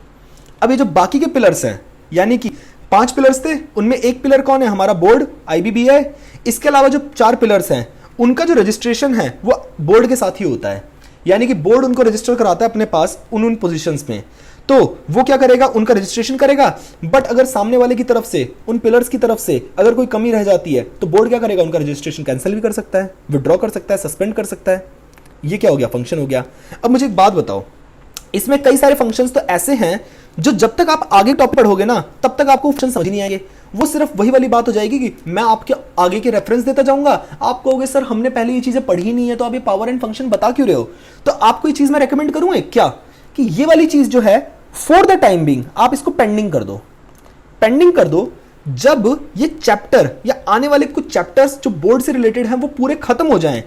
अब ये जो बाकी के पिलर्स हैं, यानी कि 5 पिलर्स थे, उनमें एक पिलर कौन है? हमारा बोर्ड, IBBI। इसके अलावा जो 4 पिलर्स हैं उनका जो रजिस्ट्रेशन है वो बोर्ड के साथ ही होता है, यानी कि बोर्ड उनको रजिस्टर कराता है अपने पास उन पोजीशंस में, तो वो क्या करेगा? उनका रजिस्ट्रेशन करेगा। बट अगर सामने वाले की तरफ से, उन पिलर्स की तरफ से अगर कोई कमी रह जाती है तो बोर्ड क्या करेगा? उनका रजिस्ट्रेशन कैंसिल भी कर सकता है, विड्रॉ कर सकता है, सस्पेंड कर सकता है। ये क्या हो गया? फंक्शन हो गया। अब मुझे एक बात बताओ, इसमें कई सारे फंक्शंस तो ऐसे हैं जो जब तक आप आगे टॉपिक पढ़ोगे ना तब तक आपको फंक्शन समझ नहीं आएंगे। वो सिर्फ वही वाली बात हो जाएगी कि मैं आपके आगे के रेफरेंस देता जाऊंगा, आप कहोगे सर हमने पहले ये चीजें पढ़ी नहीं है तो आप ये पावर एंड फंक्शन बता क्यों रहे हो? तो आपको ये चीज मैं रेकमेंड करूंगा क्या कि ये वाली चीज जो है फॉर द टाइम बिंग आप इसको पेंडिंग कर दो, पेंडिंग कर दो। जब ये चैप्टर या आने वाले कुछ चैप्टर्स जो बोर्ड से रिलेटेड हैं वो पूरे खत्म हो जाएं,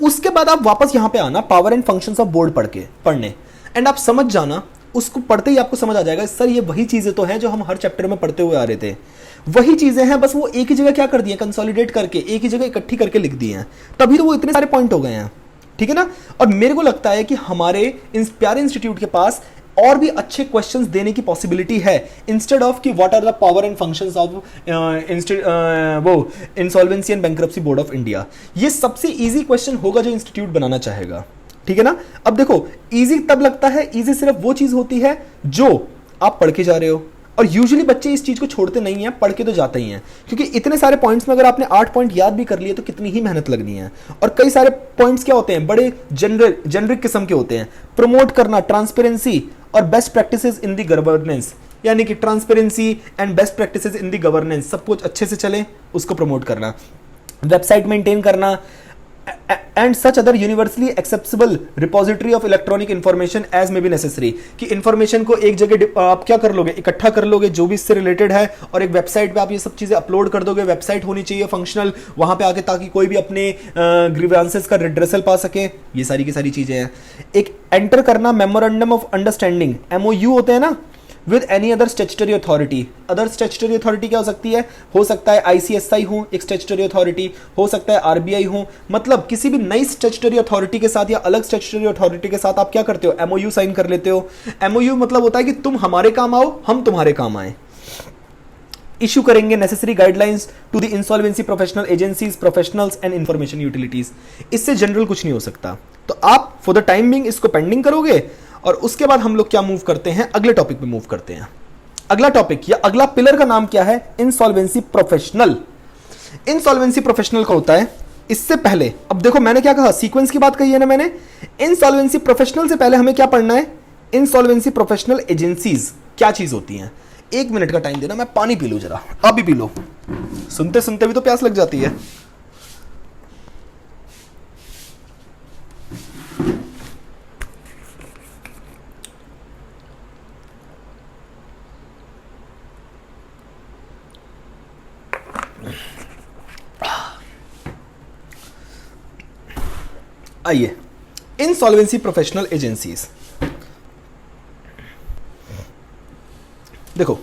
उसके बाद आप वापस यहां पे आना power and functions of board पढ़ने, एंड आप समझ जाना, उसको पढ़ते ही आपको समझ आ जाएगा सर ये वही चीजें तो हैं जो हम हर चैप्टर में पढ़ते हुए आ रहे थे, वही चीजें हैं, बस वो एक ही जगह क्या कर दी है? कंसोलिडेट करके एक ही जगह इकट्ठी करके लिख दी हैं, तभी तो वो इतने सारे पॉइंट हो गए हैं। ठीक है ना? और मेरे को लगता है कि हमारे इस प्यारे इंस्टीट्यूट के पास और भी अच्छे क्वेश्चंस देने की पॉसिबिलिटी है, इंस्टेड ऑफ कि what are the power and functions of वो insolvency and bankruptcy board of India. ये सबसे इजी क्वेश्चन होगा जो इंस्टीट्यूट बनाना चाहेगा। ठीक है ना? अब देखो इजी तब लगता है, इजी सिर्फ वो चीज होती है जो आप पढ़ के जा रहे हो, और यूजुअली बच्चे इस चीज को छोड़ते नहीं हैं, पढ़ के तो जाते ही हैं, क्योंकि इतने सारे पॉइंट्स में अगर आपने 8 पॉइंट याद भी कर लिए तो कितनी ही मेहनत लगनी है। और कई सारे पॉइंट्स क्या होते हैं? बड़े जेनरिक किस्म के होते हैं। प्रमोट करना ट्रांसपेरेंसी और best practices in the governance, यानी कि transparency and best practices in the governance, सब कुछ अच्छे से चले उसको प्रमोट करना। वेबसाइट मेंटेन करना, and such other universally acceptable repository of electronic information as may be necessary, कि इंफॉर्मेशन को एक जगह आप क्या कर लोगे, इकट्ठा कर लोगे जो भी इससे रिलेटेड है, और एक वेबसाइट पे आप ये सब चीजें अपलोड कर दोगे। वेबसाइट होनी चाहिए फंक्शनल वहां पे आके, ताकि कोई भी अपने ग्रीवेंसेस का रिड्रेसल पा सके। ये सारी की सारी चीजें हैं। एक एंटर करना मेमोरेंडम ऑफ अंडरस्टैंडिंग, MOU होते हैं ना, with any other statutory authority. Other statutory authority क्या हो सकता है ICSI हो एक स्टैट्यूटरी अथॉरिटी, हो सकता है RBI हो। मतलब किसी भी नई स्टैट्यूटरी अथॉरिटी के साथ या अलग स्टैट्यूटरी अथॉरिटी के साथ आप क्या करते हो, MOU साइन कर लेते हो। MOU मतलब होता है कि तुम हमारे काम आओ, हम तुम्हारे काम आए। इशू करेंगे necessary guidelines to the insolvency professional agencies, professionals and information utilities. इससे जनरल कुछ नहीं हो सकता। तो आप फॉर द टाइम बिंग इसको पेंडिंग करोगे, और उसके बाद हम लोग क्या मूव करते हैं, अगले टॉपिक पे मूव करते हैं। अगला टॉपिक या अगला पिलर का नाम क्या है, इंसॉल्वेंसी प्रोफेशनल। इंसॉल्वेंसी प्रोफेशनल का होता है, इससे पहले अब देखो मैंने क्या कहा, सीक्वेंस की बात कही है ना मैंने। इंसॉल्वेंसी प्रोफेशनल से पहले हमें क्या पढ़ना है, इंसॉल्वेंसी प्रोफेशनल एजेंसीज क्या चीज होती हैं। 1 मिनट का टाइम देना, मैं पानी पी लूं जरा, अभी पी लो, सुनते सुनते भी तो प्यास लग जाती है। आइए, इंसॉल्वेंसी प्रोफेशनल एजेंसीज। देखो,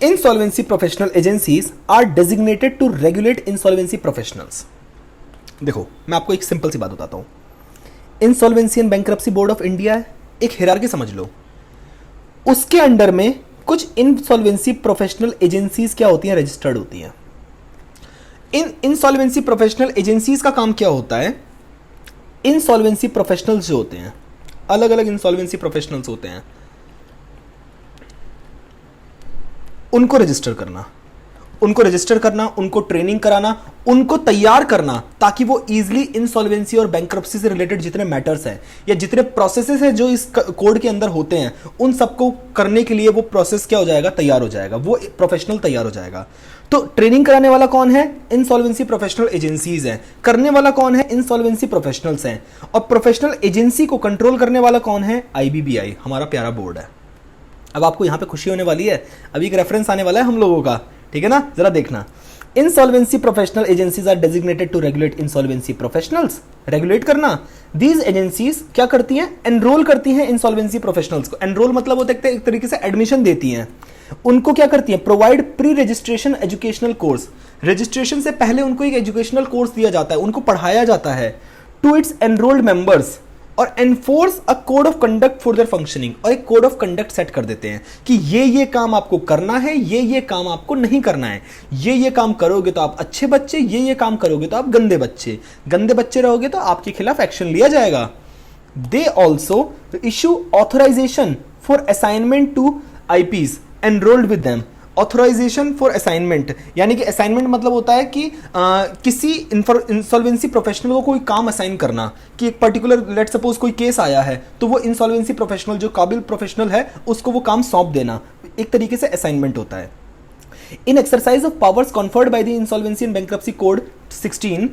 insolvency professional agencies are designated to regulate insolvency professionals. देखो मैं आपको एक सिंपल सी बात बताता हूं। Insolvency and bankruptcy board of India है, एक हिरार्की समझ लो। उसके अंडर में कुछ इंसॉल्वेंसी प्रोफेशनल एजेंसीज क्या होती हैं, रजिस्टर्ड होती हैं। इन इंसॉल्वेंसी प्रोफेशनल एजेंसीज का काम क्या होता है, इंसॉल्वेंसी प्रोफेशनल्स जो होते हैं, अलग अलग इंसॉल्वेंसी प्रोफेशनल्स होते हैं, उनको रजिस्टर करना, उनको ट्रेनिंग कराना, उनको तैयार करना, ताकि वो इजीली इंसॉल्वेंसी और बैंक्रप्सी से रिलेटेड जितने मैटर्स हैं या जितने प्रोसेसेस हैं जो इस कोड के अंदर होते हैं, उन सबको करने के लिए वो प्रोसेस क्या हो जाएगा, तैयार हो जाएगा, वो प्रोफेशनल तैयार हो जाएगा। तो ट्रेनिंग कराने वाला कौन है, इंसॉल्वेंसी प्रोफेशनल एजेंसीज हैं। करने वाला कौन है, इंसॉल्वेंसी प्रोफेशनल्स हैं। और प्रोफेशनल एजेंसी को कंट्रोल करने वाला कौन है, IBBI, हमारा प्यारा बोर्ड है। अब आपको यहां पे खुशी होने वाली है, अभी एक रेफरेंस आने वाला है हम लोगों का, ठीक है ना, जरा देखना। Insolvency professional agencies are designated to regulate insolvency professionals, regulate करना। दीज एजेंसीज क्या करती हैं, एनरोल करती हैं इंसॉल्वेंसी प्रोफेशनल्स को। एनरोल मतलब होता है एक तरीके से एडमिशन देती हैं। उनको क्या करती हैं, provide pre registration educational course, registration से पहले उनको एक एजुकेशनल कोर्स दिया जाता है, उनको पढ़ाया जाता है टू इट्स एनरोल्ड मेंबर्स, और enforce a code of conduct for their functioning, और एक कोड ऑफ कंडक्ट सेट कर देते हैं कि ये काम आपको करना है, ये काम आपको नहीं करना है, ये काम करोगे तो आप अच्छे बच्चे, ये काम करोगे तो आप गंदे बच्चे रहोगे तो आपके खिलाफ एक्शन लिया जाएगा। They also issue authorisation for assignment to IPs enrolled with them. Authorisation for assignment, यानी कि असाइनमेंट मतलब होता है कि किसी इंसॉल्वेंसी प्रोफेशनल को कोई काम असाइन करना, कि एक पर्टिकुलर लेट सपोज कोई केस आया है तो वो इंसॉल्वेंसी प्रोफेशनल जो काबिल प्रोफेशनल है उसको वो काम सौंप देना, एक तरीके से असाइनमेंट होता है। In exercise of powers conferred by the insolvency and bankruptcy code 16,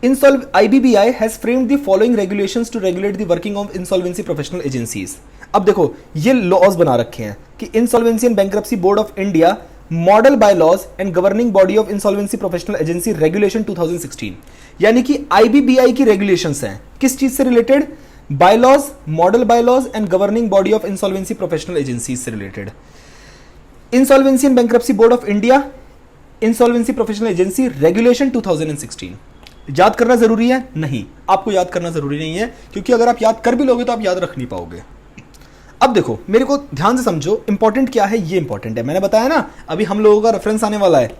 IBBI has framed the following regulations to regulate the working of insolvency professional agencies। अब देखो ये लॉज बना रखे हैं कि insolvency and bankruptcy board of India model bylaws and governing body of insolvency professional agency regulation 2016, यानी कि IBBI की रेगुलेशंस हैं किस चीज से related, bylaws, model bylaws and governing body of insolvency professional agencies से related. Insolvency and bankruptcy board of India, insolvency professional agency regulation 2016। याद करना जरूरी है? नहीं, आपको याद करना जरूरी नहीं है, क्योंकि अगर आप याद कर भी लोगे तो आप याद रख नहीं पाओगे। अब देखो मेरे को ध्यान से समझो, इंपॉर्टेंट क्या है, ये इंपॉर्टेंट है, मैंने बताया ना अभी हम लोगों का रेफरेंस आने वाला है।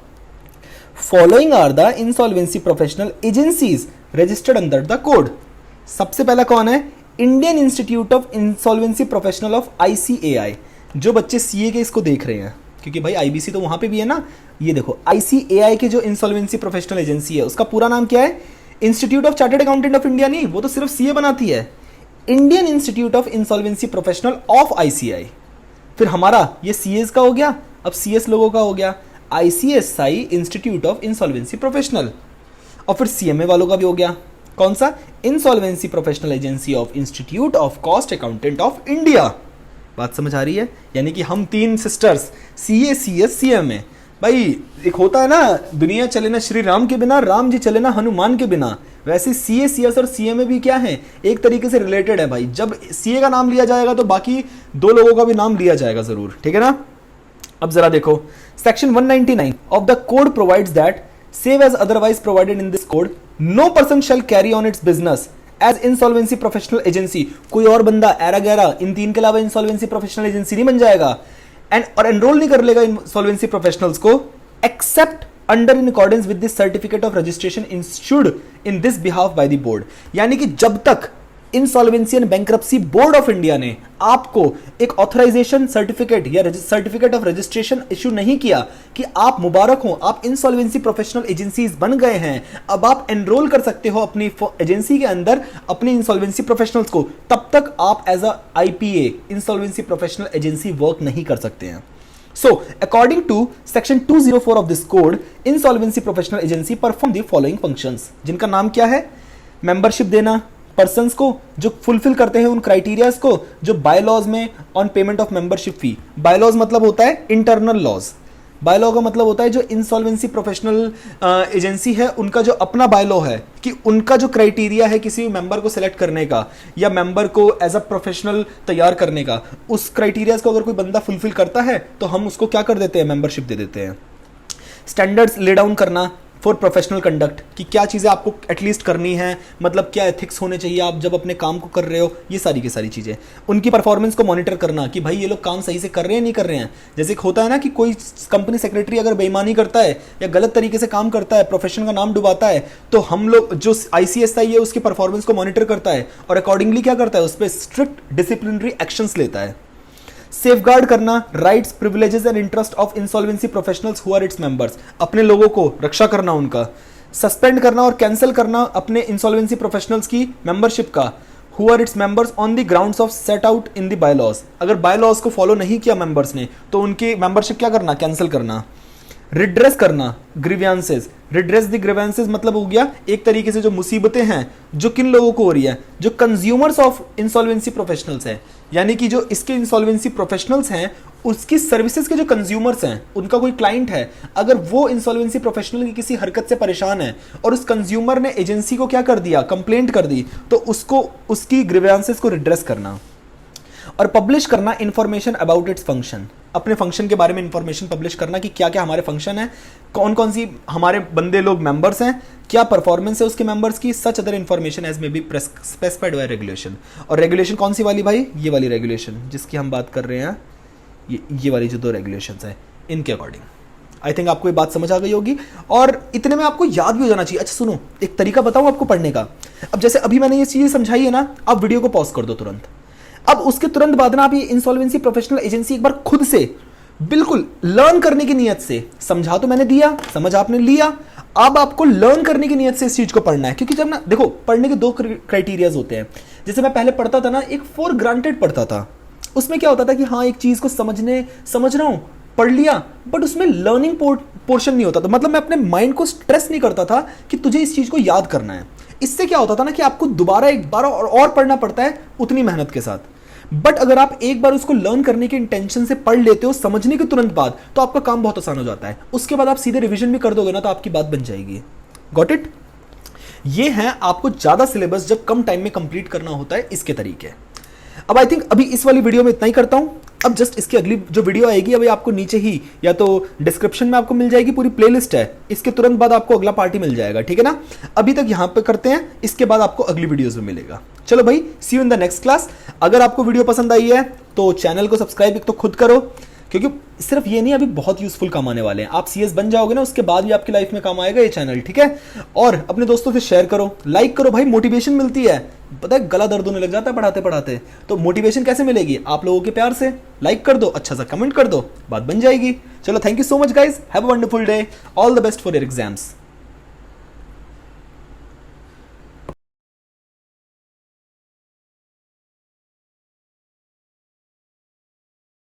Following are the insolvency professional agencies registered under the code. सबसे पहला कौन है, Indian institute of insolvency professional of ICAI। जो बच्चे CA के इसको देख रहे हैं, क्योंकि भाई IBC तो वहां पे भी है ना, ये देखो ICAI के जो इंसॉल्वेंसी प्रोफेशनल एजेंसी है उसका पूरा नाम क्या है, institute of chartered accountant of India नहीं, वो तो सिर्फ CA बनाती है, Indian institute of insolvency professional of ICAI। फिर हमारा ये CS का हो गया, अब CS लोगों का हो गया ICSI institute of insolvency professional, और फिर CMA वालों का भी हो गया, कौन सा? Insolvency professional agency of institute of cost accountant of India. बात समझ आ रही है? यानी कि हम तीन सिस्टर्स सीए, सीएस, सीएमए। भाई एक होता है ना, दुनिया चले ना श्री राम के बिना, राम जी चले ना हनुमान के बिना। वैसे सीए, सीएस और सीएमए भी क्या है, एक तरीके से रिलेटेड है भाई। जब सीए का नाम लिया जाएगा तो बाकी दो लोगों का भी नाम लिया जाएगा जरूर, ठीक है ना। अब जरा देखो, section 199 of the code provides that save as otherwise provided in this code no person shall carry on its business as insolvency professional agency. कोई और बंदा एरा गैरा इन तीन के अलावा इंसॉल्वेंसी प्रोफेशनल एजेंसी नहीं बन जाएगा और एनरोल नहीं कर लेगा इंसॉल्वेंसी प्रोफेशनल्स को, accept under in accordance with this certificate of registration issued in this behalf by the board. यानी कि जब तक insolvency and bankruptcy board of India ने आपको एक ऑथराइजेशन सर्टिफिकेट या सर्टिफिकेट ऑफ रजिस्ट्रेशन इशू नहीं किया कि आप मुबारक हो, आप इंसॉल्वेंसी प्रोफेशनल एजेंसीज बन गए हैं, अब आप एनरोल कर सकते हो अपनी एजेंसी के अंदर अपनी इंसॉल्वेंसी प्रोफेशनल्स को, तब तक आप as a IPA insolvency professional agency work नहीं कर सकते हैं। So, according to section 204 of this code, insolvency professional agency perform the following functions, जिनका नाम क्या है? मेंबरशिप देना पर्सन्स को जो फुलफिल करते हैं उन क्राइटेरियाज को जो बायलॉज में on payment of membership fee. Bylaws मतलब होता है इंटरनल लॉज, बायलॉ का मतलब होता है जो इंसॉल्वेंसी प्रोफेशनल एजेंसी है उनका जो अपना बायलॉ है कि उनका जो क्राइटेरिया है किसी मेंबर को सिलेक्ट करने का या मेंबर को एज अ प्रोफेशनल तैयार करने का, उस क्राइटेरियाज को अगर कोई बंदा फुलफिल करता है तो हम उसको क्या कर देते हैं? मेंबरशिप दे देते हैं। स्टैंडर्ड्स ले डाउन करना फॉर प्रोफेशनल कंडक्ट कि क्या चीज़ें आपको एटलीस्ट करनी है, मतलब क्या एथिक्स होने चाहिए आप जब अपने काम को कर रहे हो, ये सारी की सारी चीज़ें। उनकी परफॉर्मेंस को मॉनिटर करना कि भाई ये लोग काम सही से कर रहे हैं नहीं कर रहे हैं। जैसे होता है ना कि कोई कंपनी सेक्रेटरी अगर बेईमानी करता है या गलत तरीके से काम करता है, प्रोफेशन का नाम डुबाता है, तो हम लोग जो ICSI है उसकी परफॉर्मेंस को मॉनिटर करता है और अकॉर्डिंगली क्या करता है, उस पर स्ट्रिक्ट डिसिप्लिनरी एक्शंस लेता है। सेफगार्ड करना rights, privileges and interest of insolvency professionals who are its members, अपने लोगों को रक्षा करना उनका। सस्पेंड करना और कैंसिल करना अपने इंसॉल्वेंसी प्रोफेशनल्स की मेंबरशिप का who are its members on the grounds of set out in the bylaws. अगर बायलॉज को फॉलो नहीं किया मेंबर्स ने तो उनकी मेंबरशिप क्या करना? कैंसिल करना। रिड्रेस करना ग्रीवियंसेस, रिड्रेस द ग्रीवियंसेस मतलब हो गया एक तरीके से जो मुसीबतें हैं जो किन लोगों को हो रही है, जो कंज्यूमर्स ऑफ इंसॉल्वेंसी प्रोफेशनल्स हैं, यानी कि जो इसके इंसॉल्वेंसी प्रोफेशनल्स हैं उसकी सर्विसेज के जो कंज्यूमर्स हैं, उनका कोई क्लाइंट है, अगर वो इंसॉल्वेंसी प्रोफेशनल की किसी हरकत से परेशान है और उस कंज्यूमर ने एजेंसी को क्या कर दिया? कंप्लेंट कर दी, तो उसको उसकी ग्रीवियंसेस को रिड्रेस करना। और पब्लिश करना इंफॉर्मेशन अबाउट इट्स फंक्शन, अपने फंक्शन के बारे में इंफॉर्मेशन पब्लिश करना कि क्या क्या हमारे फंक्शन है, कौन कौन सी हमारे बंदे लोग मेंबर्स हैं, क्या परफॉर्मेंस है उसके मेंबर्स की, such other information as may be specified by regulation. और रेगुलेशन कौन सी वाली भाई? ये वाली रेगुलेशन जिसकी हम बात कर रहे हैं, ये वाली जो 2 रेगुलेशंस हैं इनके अकॉर्डिंग। आई थिंक आपको ये बात समझ आ गई होगी और इतने में आपको याद भी हो जाना चाहिए। अच्छा सुनो, एक तरीका बताऊं आपको पढ़ने का। अब जैसे अभी मैंने ये चीज़ें समझाई है ना, आप वीडियो को पॉज कर दो तुरंत। अब उसके तुरंत बाद ना आप ये इंसॉल्वेंसी प्रोफेशनल एजेंसी एक बार खुद से बिल्कुल लर्न करने की नियत से, समझा तो मैंने दिया, समझ आपने लिया, अब आपको लर्न करने की नियत से इस चीज को पढ़ना है। क्योंकि जब ना देखो पढ़ने के 2 क्राइटेरियाज होते हैं। जैसे मैं पहले पढ़ता था ना, एक फॉर ग्रांटेड पढ़ता था, उसमें क्या होता था कि हाँ एक चीज को समझ रहा हूं, पढ़ लिया, बट उसमें लर्निंग पोर्शन नहीं होता था। मतलब मैं अपने माइंड को स्ट्रेस नहीं करता था कि तुझे इस चीज को याद करना है। इससे क्या होता था ना कि आपको दोबारा एक बार और पढ़ना पड़ता है उतनी मेहनत के साथ। बट अगर आप एक बार उसको लर्न करने के इंटेंशन से पढ़ लेते हो समझने के तुरंत बाद, तो आपका काम बहुत आसान हो जाता है। उसके बाद आप सीधे रिवीजन भी कर दोगे ना तो आपकी बात बन जाएगी। Got it? ये है आपको ज्यादा सिलेबस जब कम टाइम में कंप्लीट करना होता है इसके तरीके। अब आई थिंक अभी इस वाली वीडियो में इतना ही करता हूं। अब जस्ट इसकी अगली जो वीडियो आएगी अभी आपको नीचे ही या तो डिस्क्रिप्शन में आपको मिल जाएगी, पूरी प्लेलिस्ट है, इसके तुरंत बाद आपको अगला पार्टी मिल जाएगा, ठीक है ना। अभी तक यहां पे करते हैं, इसके बाद आपको अगली वीडियोस में मिलेगा। चलो भाई, see you in the next class. अगर आपको वीडियो पसंद आई है तो चैनल को सब्सक्राइब एक तो खुद करो, क्योंकि सिर्फ ये नहीं, अभी बहुत यूजफुल काम आने वाले हैं। आप CS बन जाओगे ना, उसके बाद भी आपकी लाइफ में काम आएगा ये चैनल, ठीक है। और अपने दोस्तों से शेयर करो, लाइक करो भाई, मोटिवेशन मिलती है। पता है गला दर्द होने लग जाता है पढ़ाते पढ़ाते, तो मोटिवेशन कैसे मिलेगी? आप लोगों के प्यार से। लाइक कर दो, अच्छा सा कमेंट कर दो, बात बन जाएगी। चलो, thank you so much guys, have a wonderful day, all the best for your exams.